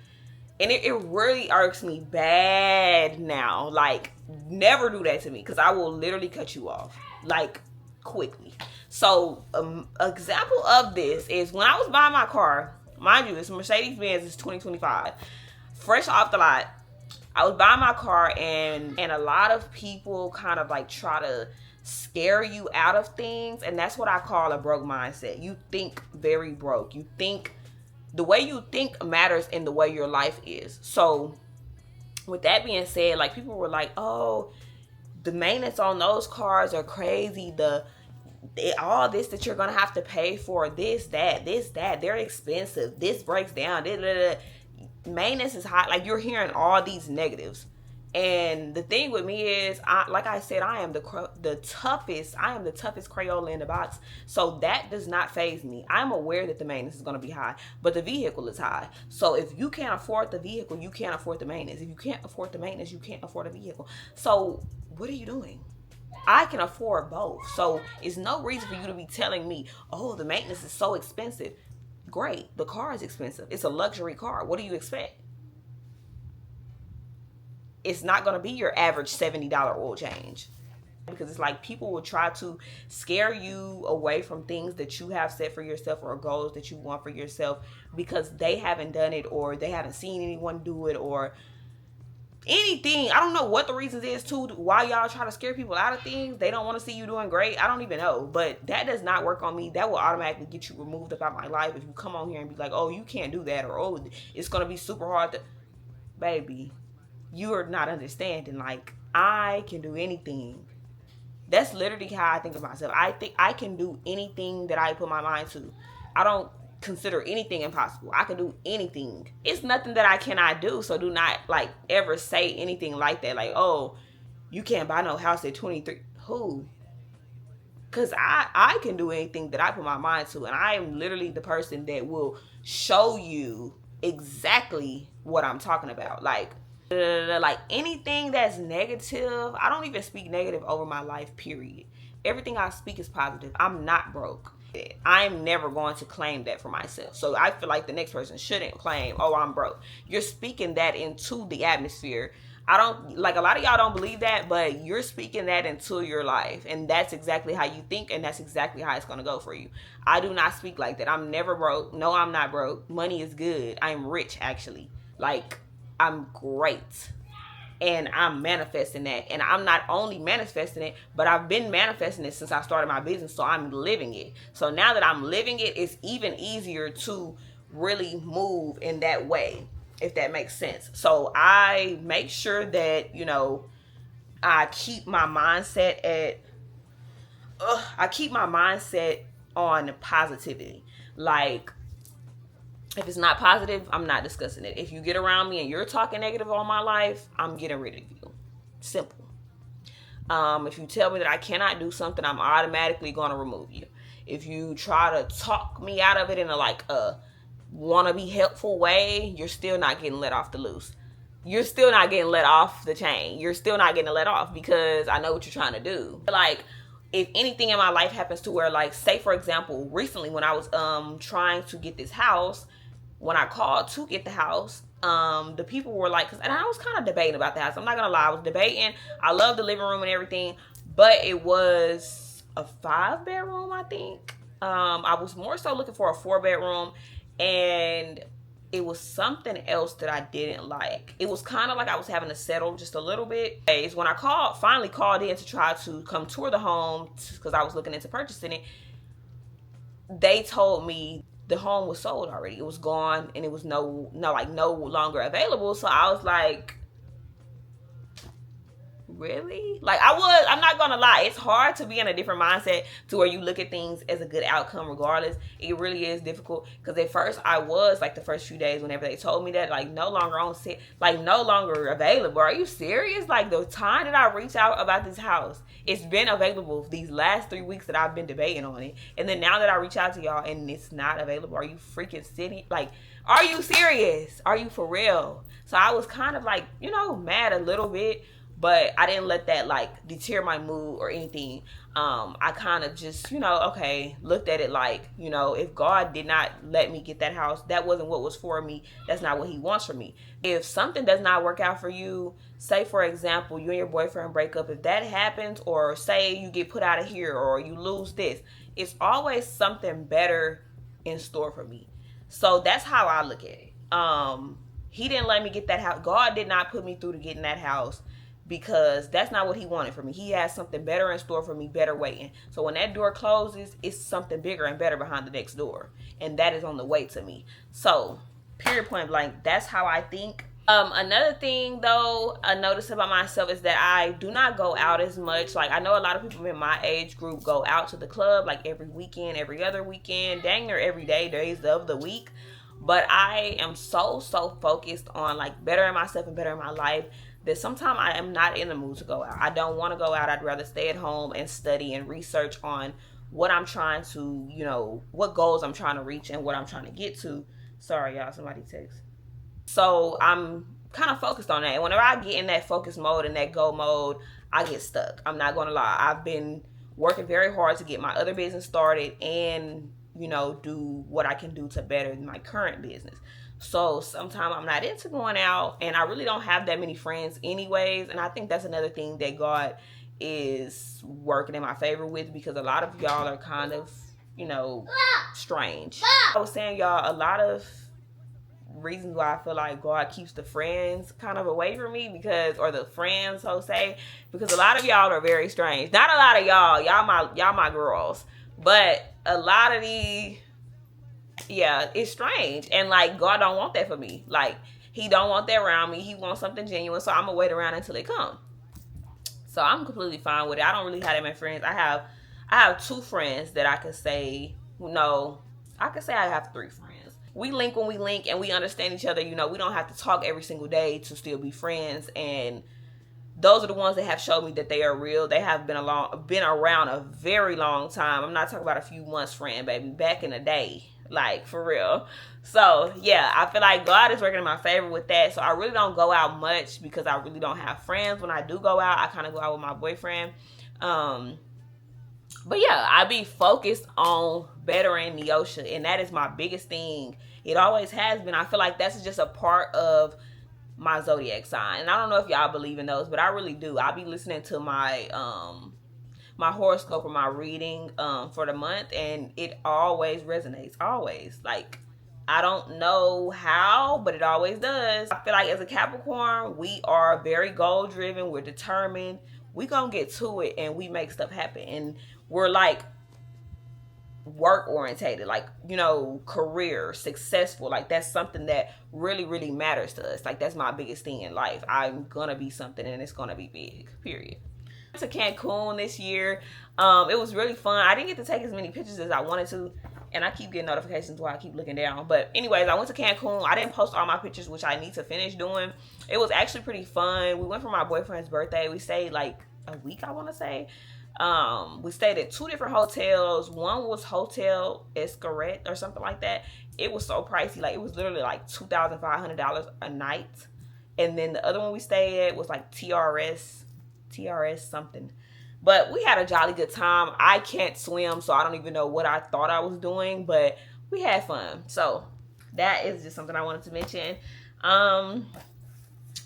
and it really irks me bad now. Like, never do that to me, because I will literally cut you off, like, quickly. So, example of this is when I was buying my car, mind you, this Mercedes-Benz is 2025, fresh off the lot. I was buying my car, and a lot of people kind of like try to scare you out of things, and that's what I call a broke mindset. You think very broke. You think, the way you think matters in the way your life is. So with that being said, like, people were like, oh, the maintenance on those cars are crazy, all this that you're gonna have to pay for, this, that, they're expensive, this breaks down, maintenance is high. Like, you're hearing all these negatives. And the thing with me is, like I said, I am the toughest Crayola in the box. So that does not faze me. I'm aware that the maintenance is going to be high, but the vehicle is high. So if you can't afford the vehicle, you can't afford the maintenance. If you can't afford the maintenance, you can't afford a vehicle. So what are you doing? I can afford both. So it's no reason for you to be telling me, oh, the maintenance is so expensive. Great. The car is expensive. It's a luxury car. What do you expect? It's not going to be your average $70 oil change, because it's like people will try to scare you away from things that you have set for yourself or goals that you want for yourself because they haven't done it, or they haven't seen anyone do it, or anything. I don't know what the reasons is too why y'all try to scare people out of things. They don't want to see you doing great. I don't even know, but that does not work on me. That will automatically get you removed about my life if you come on here and be like, oh, you can't do that, or oh, it's going to be super hard to, baby, you are not understanding. Like, I can do anything. That's literally how I think of myself. I think I can do anything that I put my mind to. I don't consider anything impossible. I can do anything. It's nothing that I cannot do. So do not like ever say anything like that. Like, oh, you can't buy no house at 23. Who? Because I can do anything that I put my mind to. And I am literally the person that will show you exactly what I'm talking about. Like anything that's negative, I don't even speak negative over my life, period. Everything I speak is positive. I'm not broke. I'm never going to claim that for myself. So I feel like the next person shouldn't claim, oh, I'm broke. You're speaking that into the atmosphere. I don't, like, a lot of y'all don't believe that, but you're speaking that into your life, and that's exactly how you think, and that's exactly how it's going to go for you. I do not speak like that. I'm never broke. No, I'm not broke. Money is good. I'm rich, actually. Like, I'm great, and I'm manifesting that. And I'm not only manifesting it, but I've been manifesting it since I started my business, so I'm living it. So now that I'm living it, it's even easier to really move in that way, if that makes sense. So I make sure that, you know, I keep my mindset on positivity. Like, if it's not positive, I'm not discussing it. If you get around me and you're talking negative on my life, I'm getting rid of you. Simple. If you tell me that I cannot do something, I'm automatically going to remove you. If you try to talk me out of it in a want to be helpful way, you're still not getting let off the loose. You're still not getting let off the chain. You're still not getting let off, because I know what you're trying to do. Like, if anything in my life happens to where, like, say for example, recently when I was trying to get this house, when I called to get the house, the people were like, and I was kind of debating about the house. I'm not gonna lie, I was debating. I love the living room and everything, but it was a 5-bedroom, I think. I was more so looking for a 4-bedroom, and it was something else that I didn't like. It was kind of like I was having to settle just a little bit. When I finally called in to try to come tour the home, because I was looking into purchasing it, they told me the home was sold already. It was gone, and it was no longer available. So I was like, really? Like, I'm not gonna lie, it's hard to be in a different mindset to where you look at things as a good outcome regardless. It really is difficult, because at first I was like, the first few days whenever they told me that, like, no longer on set, like, no longer available. Are you serious? Like, the time that I reached out about this house, it's been available these last 3 weeks that I've been debating on it, and then now that I reach out to y'all and it's not available, are you freaking sitting? Like, are you serious? Are you for real? So I was kind of like, you know, mad a little bit, but I didn't let that like deter my mood or anything. I kind of just, you know, okay, looked at it like, you know, if God did not let me get that house, that wasn't what was for me. That's not what he wants for me. If something does not work out for you, say for example, you and your boyfriend break up, if that happens, or say you get put out of here, or you lose this, it's always something better in store for me. So that's how I look at it. He didn't let me get that house. God did not put me through to getting that house, because that's not what he wanted for me. He has something better in store for me, better waiting. So when that door closes, it's something bigger and better behind the next door, and that is on the way to me. So period, point blank, that's how I think. Another thing though I notice about myself is that I do not go out as much. Like, I know a lot of people in my age group go out to the club like every weekend, every other weekend, dang near every day, days of the week. But I am so focused on like bettering myself and bettering my life that sometimes I am not in the mood to go out. I don't want to go out. I'd rather stay at home and study and research on what I'm trying to, you know, what goals I'm trying to reach and what I'm trying to get to. Sorry, y'all, somebody text. So I'm kind of focused on that. And whenever I get in that focus mode and that go mode, I get stuck. I'm not going to lie. I've been working very hard to get my other business started and, you know, do what I can do to better my current business. So sometimes I'm not into going out, and I really don't have that many friends anyways. And I think that's another thing that God is working in my favor with, because a lot of y'all are kind of, you know, strange. I was saying, y'all, a lot of reasons why I feel like God keeps the friends kind of away from me, because, or the friends, so say, because a lot of y'all are very strange. Not a lot of y'all my girls, but a lot of these, yeah, it's strange. And like, God don't want that for me. Like, he don't want that around me. He wants something genuine. So I'm gonna wait around until it comes. So I'm completely fine with it. I don't really have that many friends. I have 2 friends that I could say, no, I could say I have 3 friends. We link when we link, and we understand each other. You know, we don't have to talk every single day to still be friends. And those are the ones that have showed me that they are real. They have been around a very long time. I'm not talking about a few months friend, baby. Back in the day. Like, for real. So yeah, I feel like God is working in my favor with that. So I really don't go out much, because I really don't have friends. When I do go out, I kind of go out with my boyfriend. But yeah, I be focused on bettering Neoisha, and that is my biggest thing. It always has been. I feel like that's just a part of my zodiac sign. And I don't know if y'all believe in those, but I really do. I be listening to my my horoscope or my reading for the month, and it always resonates. Always. Like, I don't know how, but it always does. I feel like as a Capricorn, we are very goal driven. We're determined. We gonna get to it, and we make stuff happen. And we're like work orientated, like, you know, career, successful. Like, that's something that really, really matters to us. Like, that's my biggest thing in life. I'm gonna be something, and it's gonna be big, period. To Cancun this year. It was really fun. I didn't get to take as many pictures as I wanted to, and I keep getting notifications while I keep looking down. But anyways, I went to Cancun. I didn't post all my pictures, which I need to finish doing. It was actually pretty fun. We went for my boyfriend's birthday. We stayed like a week, I want to say. We stayed at 2 different hotels. One was Hotel Escaret or something like that. It was so pricey. Like, it was literally like $2,500 a night. And then the other one we stayed at was like TRS something. But we had a jolly good time. I can't swim, so I don't even know what I thought I was doing, but we had fun. So that is just something I wanted to mention.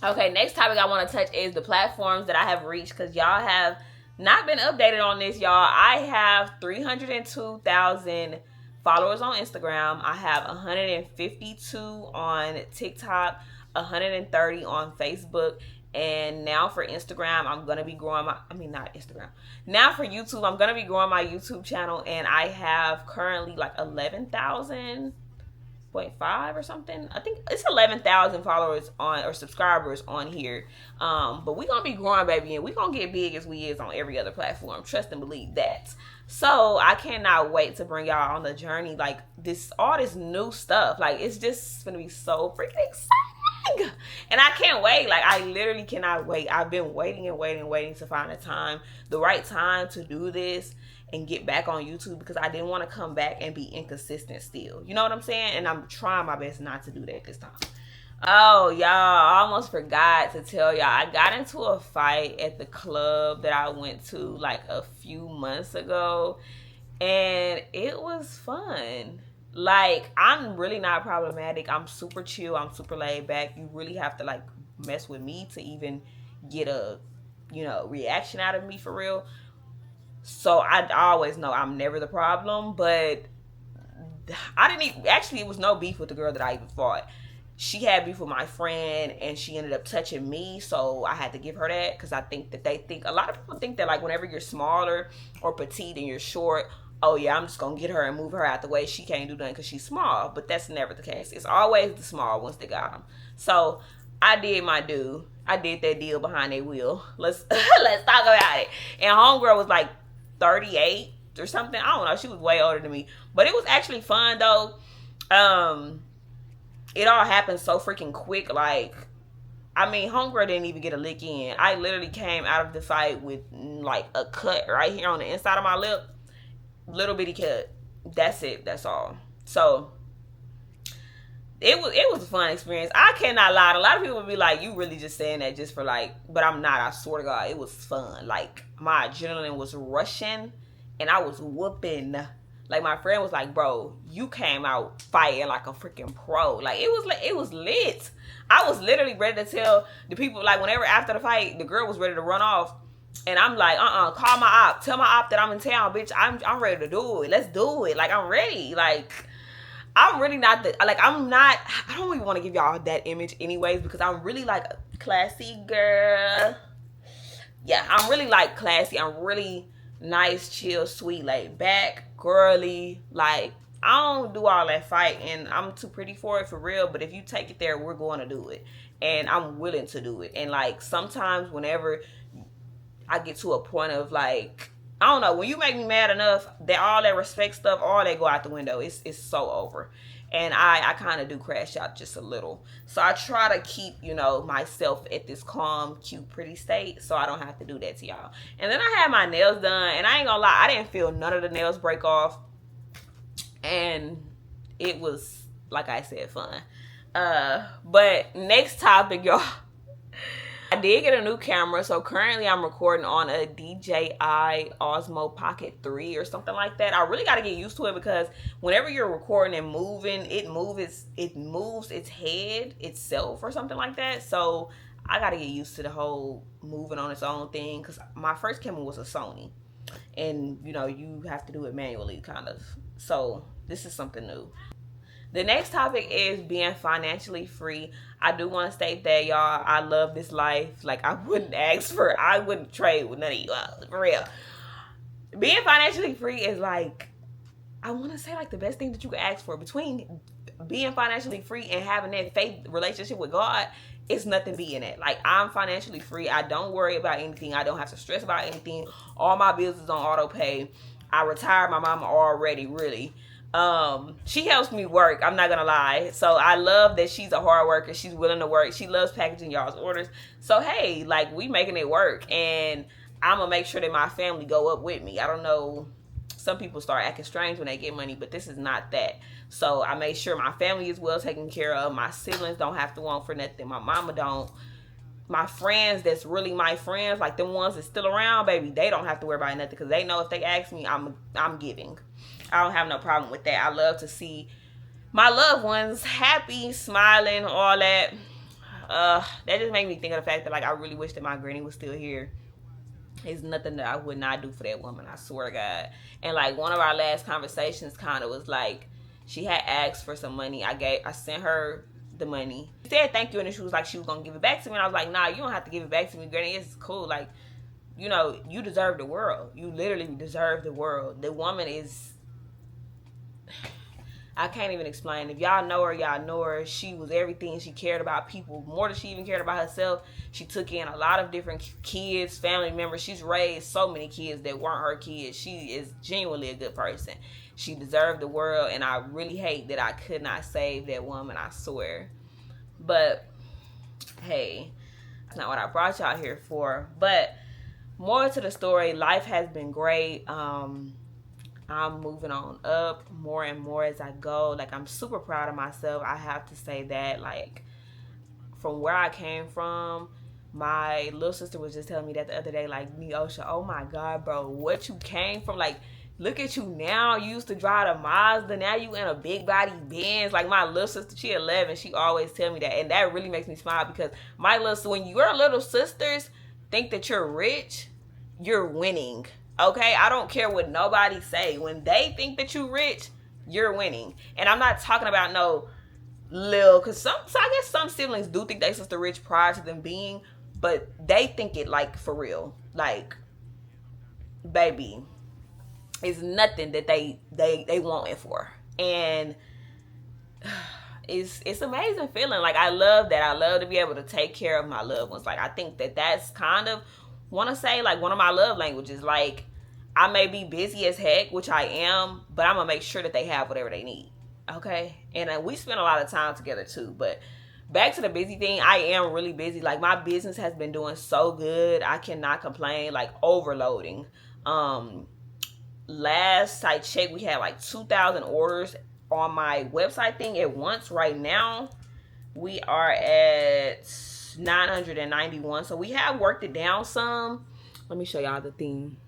Okay, next topic I want to touch is the platforms that I have reached, because y'all have not been updated on this, y'all. I have 302,000 followers on Instagram. I have 152 on TikTok, 130 on Facebook. And now for Instagram, I'm going to be growing Now for YouTube, I'm going to be growing my YouTube channel. And I have currently like 11,000.5 or something. I think it's 11,000 followers on, or subscribers on here. But we're going to be growing, baby. And we're going to get big as we is on every other platform. Trust and believe that. So I cannot wait to bring y'all on the journey. Like, all this new stuff. Like, it's just going to be so freaking exciting. And I can't wait. Like, I literally cannot wait. I've been waiting to find the right time to do this and get back on YouTube, because I didn't want to come back and be inconsistent still. You know what I'm saying? And I'm trying my best not to do that this time. Oh, y'all, I almost forgot to tell y'all. I got into a fight at the club that I went to like a few months ago, and it was fun. Like, I'm really not problematic. I'm super chill. I'm super laid back. You really have to like mess with me to even get a, you know, reaction out of me for real. So I always know I'm never the problem, but I didn't even, actually, it was no beef with the girl that I even fought. She had beef with my friend, and she ended up touching me, so I had to give her that, because I think that a lot of people think that like whenever you're smaller or petite and you're short, oh yeah, I'm just gonna get her and move her out the way. She can't do nothing because she's small. But that's never the case. It's always the small ones that got them. So I did my due. I did that deal behind their wheel. Let's talk about it. And homegirl was like 38 or something. I don't know. She was way older than me. But it was actually fun though. It all happened so freaking quick. Like, I mean, homegirl didn't even get a lick in. I literally came out of the fight with like a cut right here on the inside of my lip. Little bitty cut. That's it. That's all. So it was a fun experience. I cannot lie. A lot of people would be like, you really just saying that just for like, but I'm not. I swear to God, it was fun. Like, my adrenaline was rushing and I was whooping. Like, my friend was like, bro, you came out fighting like a freaking pro. Like, it was lit. I was literally ready to tell the people, like, whenever after the fight, the girl was ready to run off. And I'm like, call my op. Tell my op that I'm in town, bitch. I'm ready to do it. Let's do it. Like, I'm ready. Like, I'm really not I don't even want to give y'all that image anyways, because I'm really like a classy girl. Yeah, I'm really like classy. I'm really nice, chill, sweet, laid back, girly. Like, I don't do all that fight, and I'm too pretty for it, for real. But if you take it there, we're going to do it. And I'm willing to do it. And like, sometimes whenever I get to a point of like, I don't know, when you make me mad enough, that all that respect stuff, all that go out the window. It's so over. And I kind of do crash out just a little. So I try to keep, you know, myself at this calm, cute, pretty state, so I don't have to do that to y'all. And then I had my nails done, and I ain't gonna lie, I didn't feel none of the nails break off. And it was, like I said, fun. But next topic, y'all. I did get a new camera, so currently I'm recording on a DJI Osmo Pocket 3 or something like that. I really got to get used to it because whenever you're recording and moving, it moves its head itself or something like that. So I got to get used to the whole moving on its own thing because my first camera was a Sony. And, you know, you have to do it manually kind of. So this is something new. The next topic is being financially free. I do want to state that, y'all, I love this life. Like, I wouldn't trade with none of you, for real. Being financially free is like, I want to say like the best thing that you can ask for. Between being financially free and having that faith relationship with God, it's nothing being it. Like, I'm financially free. I don't worry about anything. I don't have to stress about anything. All my bills is on auto pay. I retired my mama already, really. She helps me work, I'm not gonna lie. So I love that she's a hard worker. She's willing to work. She loves packaging y'all's orders. So hey, like, we making it work, and I'm gonna make sure that my family go up with me. I don't know, some people start acting strange when they get money, but this is not that. So I make sure my family is well taken care of. My siblings don't have to want for nothing. My mama don't. My friends that's really my friends, like the ones that's still around, baby, they don't have to worry about nothing because they know if they ask me, I'm giving. I don't have no problem with that. I love to see my loved ones happy, smiling, all that. That just made me think of the fact that, like, I really wish that my granny was still here. It's nothing that I would not do for that woman, I swear to God. And like, one of our last conversations kind of was like, she had asked for some money. I sent her the money. She said thank you, and then she was like she was gonna give it back to me, and I was like, nah, you don't have to give it back to me, granny. It's cool. Like, you know, you deserve the world. You literally deserve the world. The woman is, I can't even explain. If y'all know her, y'all know her. She was everything. She cared about people more than she even cared about herself. She took in a lot of different kids, family members. She's raised so many kids that weren't her kids. She is genuinely a good person. She deserved the world, and I really hate that I could not save that woman, I swear. But hey, that's not what I brought y'all here for. But more to the story, life has been great. I'm moving on up more and more as I go. Like, I'm super proud of myself. I have to say that, like, from where I came from, my little sister was just telling me that the other day, like, Neoisha, oh my God, bro, what you came from, like, look at you now. You used to drive a Mazda, now you in a big body Benz. Like, my little sister, she 11, she always tell me that, and that really makes me smile because my little, when your little sisters think that you're rich, you're winning. Okay, I don't care what nobody say. When they think that you rich, you're winning. And I'm not talking about no little, because so I guess some siblings do think they sister rich prior to them being, but they think it like for real. Like, baby, it's nothing that they want it for. And it's amazing feeling. Like, I love that. I love to be able to take care of my loved ones. Like, I think that that's kind of, want to say, like, one of my love languages. Like, I may be busy as heck, which I am, but I'm gonna make sure that they have whatever they need. Okay, and we spend a lot of time together too. But back to the busy thing, I am really busy. Like, my business has been doing so good, I cannot complain. Like, overloading. Last I checked, we had like 2,000 orders on my website thing at once. Right now we are at 991, so we have worked it down some. Let me show y'all the thing.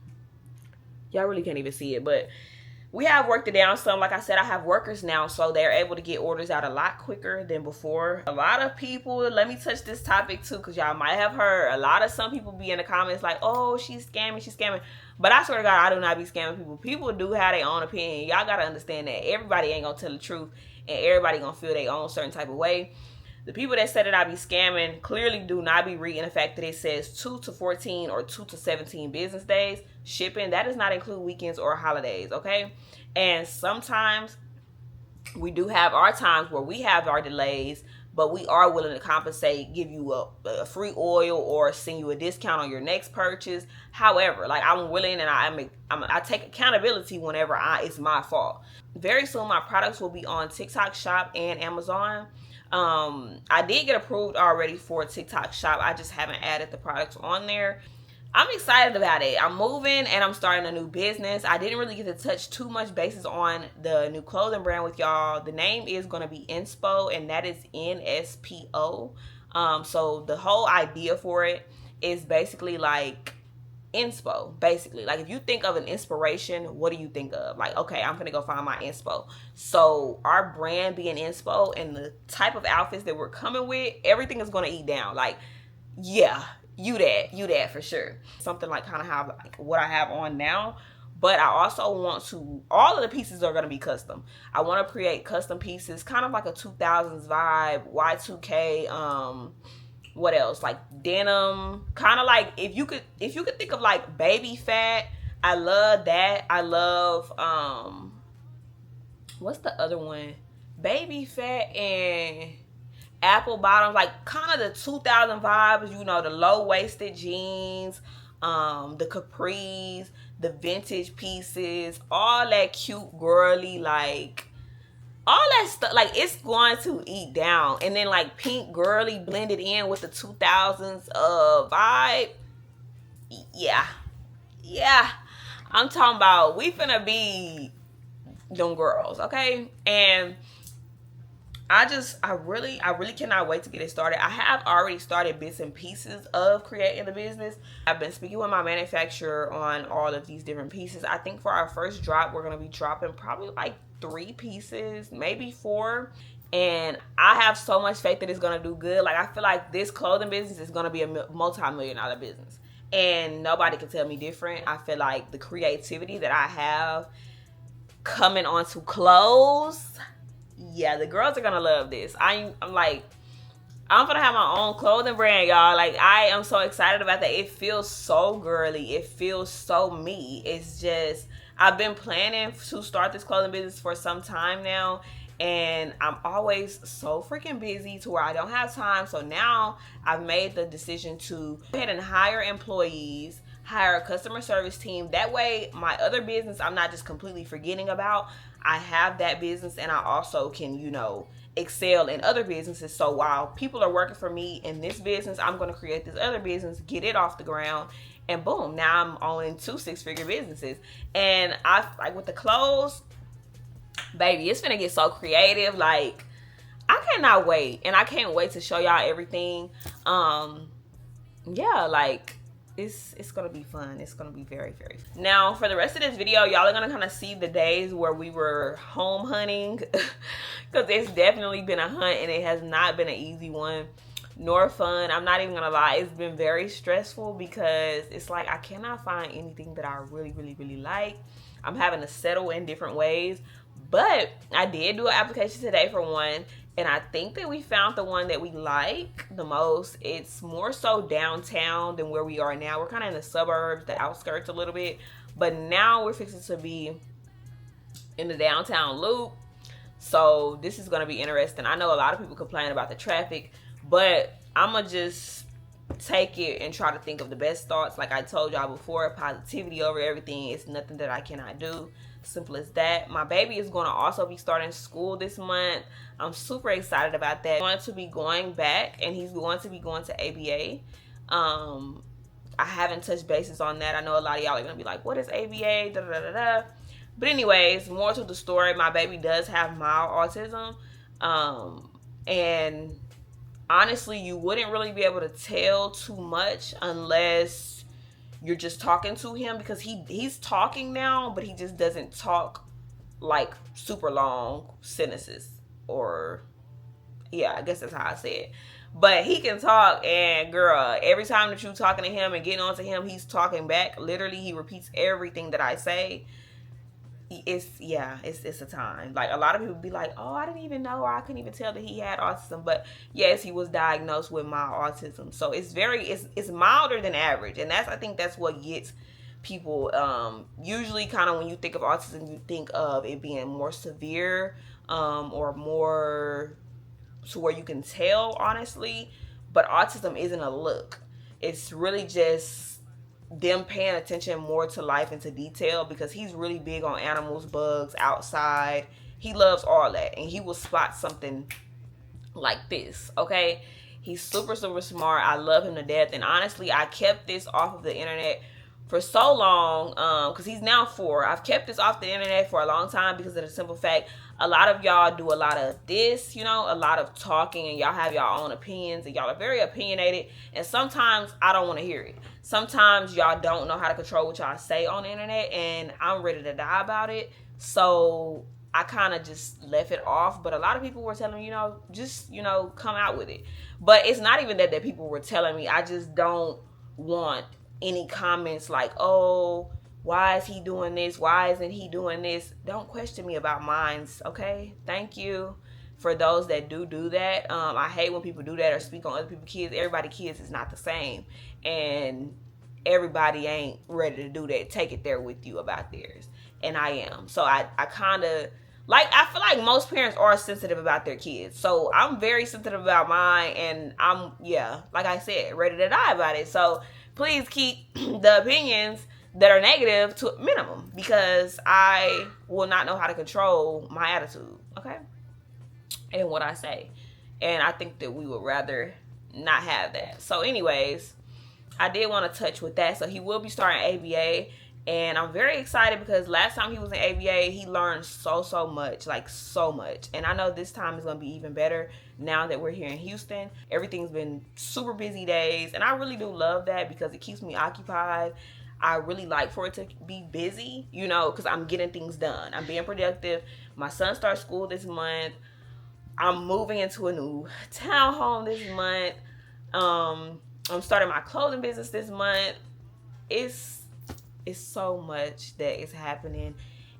Y'all really can't even see it, but we have worked it down some. Like I said, I have workers now, so they're able to get orders out a lot quicker than before. A lot of people, let me touch this topic too, because y'all might have heard some people be in the comments like, oh, she's scamming. But I swear to God, I do not be scamming people. People do have their own opinion. Y'all got to understand that everybody ain't going to tell the truth, and everybody going to feel their own certain type of way. The people that said that I be scamming clearly do not be reading the fact that it says 2 to 14 or 2 to 17 business days shipping. That does not include weekends or holidays, okay? And sometimes we do have our times where we have our delays, but we are willing to compensate, give you a free oil or send you a discount on your next purchase. However, like, I'm willing, and I take accountability whenever it's my fault. Very soon, my products will be on TikTok Shop and Amazon. I did get approved already for TikTok Shop. I just haven't added the products on there. I'm excited about it. I'm moving and I'm starting a new business. I didn't really get to touch too much bases on the new clothing brand with y'all. The name is going to be Inspo, and that is NSPO. So the whole idea for it is basically like inspo. Basically, like if you think of an inspiration, what do you think of? Like, okay, I'm gonna go find my inspo. So our brand being inspo and the type of outfits that we're coming with, everything is gonna eat down. Like, yeah, you that for sure. Something like kind of have like what I have on now. But I also want to, all of the pieces are going to be custom. I want to create custom pieces, kind of like a 2000s vibe, Y2K, what else? Like denim, kind of like if you could think of like baby fat. I love that. I love, what's the other one? Baby fat and apple bottoms, like kind of the 2000 vibes, you know, the low-waisted jeans, the capris, the vintage pieces, all that cute girly, like all that stuff. Like it's going to eat down. And then like pink girly blended in with the 2000s vibe. Yeah, I'm talking about we finna be them girls, okay? And I really cannot wait to get it started. I have already started bits and pieces of creating the business. I've been speaking with my manufacturer on all of these different pieces. I think for our first drop, we're going to be dropping probably like 3 pieces, maybe 4. And I have so much faith that it's going to do good. Like I feel like this clothing business is going to be a multi-million-dollar business. And nobody can tell me different. I feel like the creativity that I have coming onto clothes, yeah, the girls are gonna love this. I'm gonna have my own clothing brand, y'all. Like I am so excited about that. It feels so girly. It feels so me. It's just, I've been planning to start this clothing business for some time now, and I'm always so freaking busy to where I don't have time. So now I've made the decision to go ahead and hire employees, hire a customer service team. That way my other business I'm not just completely forgetting about. I have that business and I also can, you know, excel in other businesses. So while people are working for me in this business, I'm going to create this other business, get it off the ground, and boom, now I'm owning 2 6-figure businesses. And I like with the clothes, baby, it's gonna get so creative. Like I cannot wait, and I can't wait to show y'all everything. Yeah, like it's gonna be fun. It's gonna be very, very fun. Now for the rest of this video, y'all are gonna kind of see the days where we were home hunting, because it's definitely been a hunt and it has not been an easy one nor fun. I'm not even gonna lie, it's been very stressful because it's like I cannot find anything that I really like. I'm having to settle in different ways, but I did do an application today for one, and I think that we found the one that we like the most. It's more so downtown than where we are now. We're kind of in the suburbs, the outskirts a little bit, but now we're fixing to be in the downtown loop. So this is going to be interesting. I know a lot of people complain about the traffic, but I'm going to just take it and try to think of the best thoughts. Like I told y'all before, positivity over everything. It's nothing that I cannot do. Simple as that. My baby is going to also be starting school this month. I'm super excited about that. He's going to be going back, and he's going to be going to ABA. I haven't touched bases on that. I know a lot of y'all are going to be like, what is ABA? Da, da, da, da. But anyways, more to the story. My baby does have mild autism. And honestly, you wouldn't really be able to tell too much unless you're just talking to him, because he's talking now, but he just doesn't talk like super long sentences, or yeah, I guess that's how I say it. But he can talk, and girl, every time that you're talking to him and getting on to him, he's talking back. Literally, he repeats everything that I say. It's a time. Like a lot of people be like, oh, I didn't even know, or I couldn't even tell that he had autism. But yes, he was diagnosed with mild autism. So it's milder than average, and I think that's what gets people. Usually, kind of when you think of autism, you think of it being more severe, or more to where you can tell, honestly. But autism isn't a look. It's really just them paying attention more to life and to detail, because he's really big on animals, bugs, outside. He loves all that, and he will spot something like this, okay? He's super smart. I love him to death, and honestly, I kept this off of the internet for so long, because he's now 4. I've kept this off the internet for a long time because of the simple fact a lot of y'all do a lot of this, you know, a lot of talking, and y'all have y'all own opinions, and y'all are very opinionated, and sometimes I don't want to hear it. Sometimes y'all don't know how to control what y'all say on the internet, and I'm ready to die about it. So I kind of just left it off. But a lot of people were telling me, you know, just, you know, come out with it. But it's not even that people were telling me. I just don't want any comments like, oh, why is he doing this? Why isn't he doing this? Don't question me about mines, okay? Thank you for those that do that. I hate when people do that or speak on other people's kids. Everybody's kids is not the same. And everybody ain't ready to do that. Take it there with you about theirs. And I am. So I kind of, like, I feel like most parents are sensitive about their kids. So I'm very sensitive about mine. And I'm, yeah, like I said, ready to die about it. So please keep the opinions that are negative to a minimum, because I will not know how to control my attitude, okay, and what I say. And I think that we would rather not have that. So anyways, I did want to touch with that. So he will be starting ABA, and I'm very excited because last time he was in ABA, he learned so much, like so much. And I know this time is going to be even better now that we're here in Houston. Everything's been super busy days, and I really do love that because it keeps me occupied. I really like for it to be busy, you know, because I'm getting things done. I'm being productive. My son starts school this month. I'm moving into a new townhome this month. I'm starting my clothing business this month. It's so much that is happening.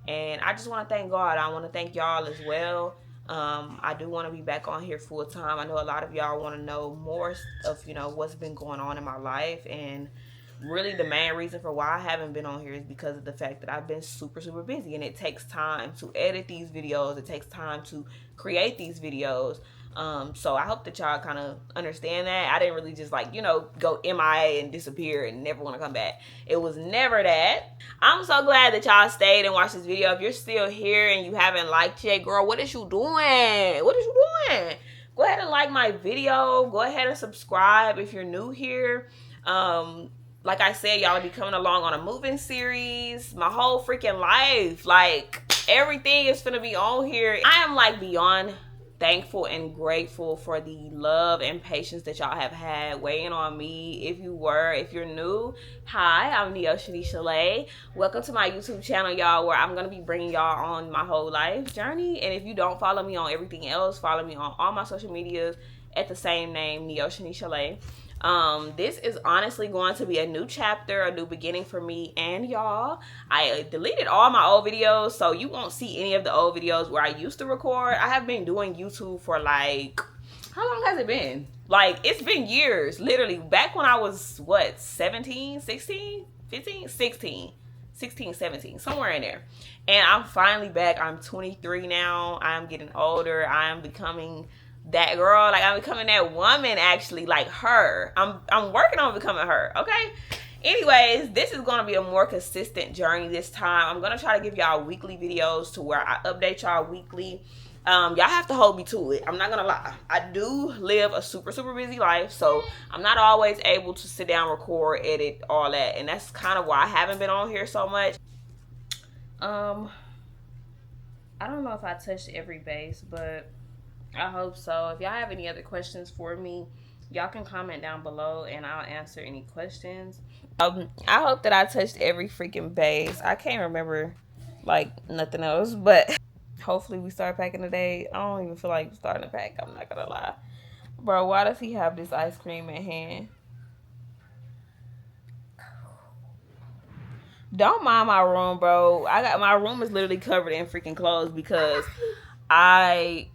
And I just want to thank God. I want to thank y'all as well. I do want to be back on here full time. I know a lot of y'all want to know more of, you know, what's been going on in my life. And really the main reason for why I haven't been on here is because of the fact that I've been super busy, and it takes time to edit these videos. It takes time to create these videos. So I hope that y'all kind of understand that. I didn't really just, like, you know, go MIA and disappear and never want to come back. It was never that. I'm so glad that y'all stayed and watched this video. If you're still here and you haven't liked yet, girl, what is you doing? What is you doing? Go ahead and like my video. Go ahead and subscribe if you're new here. Like I said, y'all will be coming along on a moving series. My whole freaking life, like, everything is gonna be on here. I am, like, beyond thankful and grateful for the love and patience that y'all have had weighing on me. If you're new, hi, I'm Neshaley. Welcome to my YouTube channel, y'all, where I'm gonna be bringing y'all on my whole life journey. And if you don't follow me on everything else, follow me on all my social medias at the same name, Neshaley. This is honestly going to be a new chapter, a new beginning for me and y'all. I deleted all my old videos, so you won't see any of the old videos where I used to record. I have been doing YouTube for, like, how long has it been? Like, it's been years, literally. Back when I was, what, 17, 16, 15, 16, 17, somewhere in there. And I'm finally back. I'm 23 now. I'm getting older. I am becoming that girl. Like, I'm becoming that woman, actually, like her. I'm working on becoming her, okay? Anyways, this is going to be a more consistent journey this time. I'm going to try to give y'all weekly videos to where I update y'all weekly. Y'all have to hold me to it. I'm not going to lie. I do live a super busy life, so I'm not always able to sit down, record, edit, all that. And that's kind of why I haven't been on here so much. I don't know if I touched every base, but I hope so. If y'all have any other questions for me, y'all can comment down below and I'll answer any questions. I hope that I touched every freaking base. I can't remember, like, nothing else, but hopefully we start packing today. I don't even feel like starting to pack, I'm not gonna lie. Bro, why does he have this ice cream in hand? Don't mind my room, bro. My room is literally covered in freaking clothes because I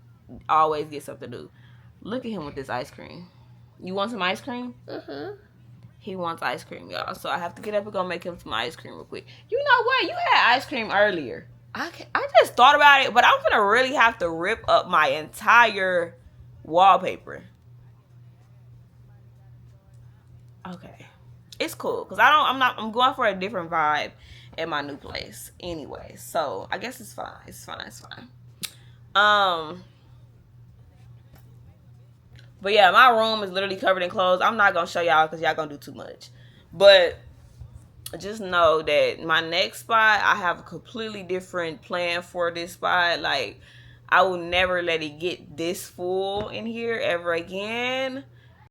always get something to do. Look at him with this ice cream. You want some ice cream? He wants ice cream, y'all. So I have to get up and go make him some ice cream real quick. You know what? You had ice cream earlier. I just thought about it, but I'm gonna really have to rip up my entire wallpaper. Okay, it's cool because I'm going for a different vibe at my new place anyway. So I guess it's fine. It's fine. But yeah, my room is literally covered in clothes. I'm not gonna show y'all because y'all gonna do too much. But just know that my next spot, I have a completely different plan for this spot. Like, I will never let it get this full in here ever again.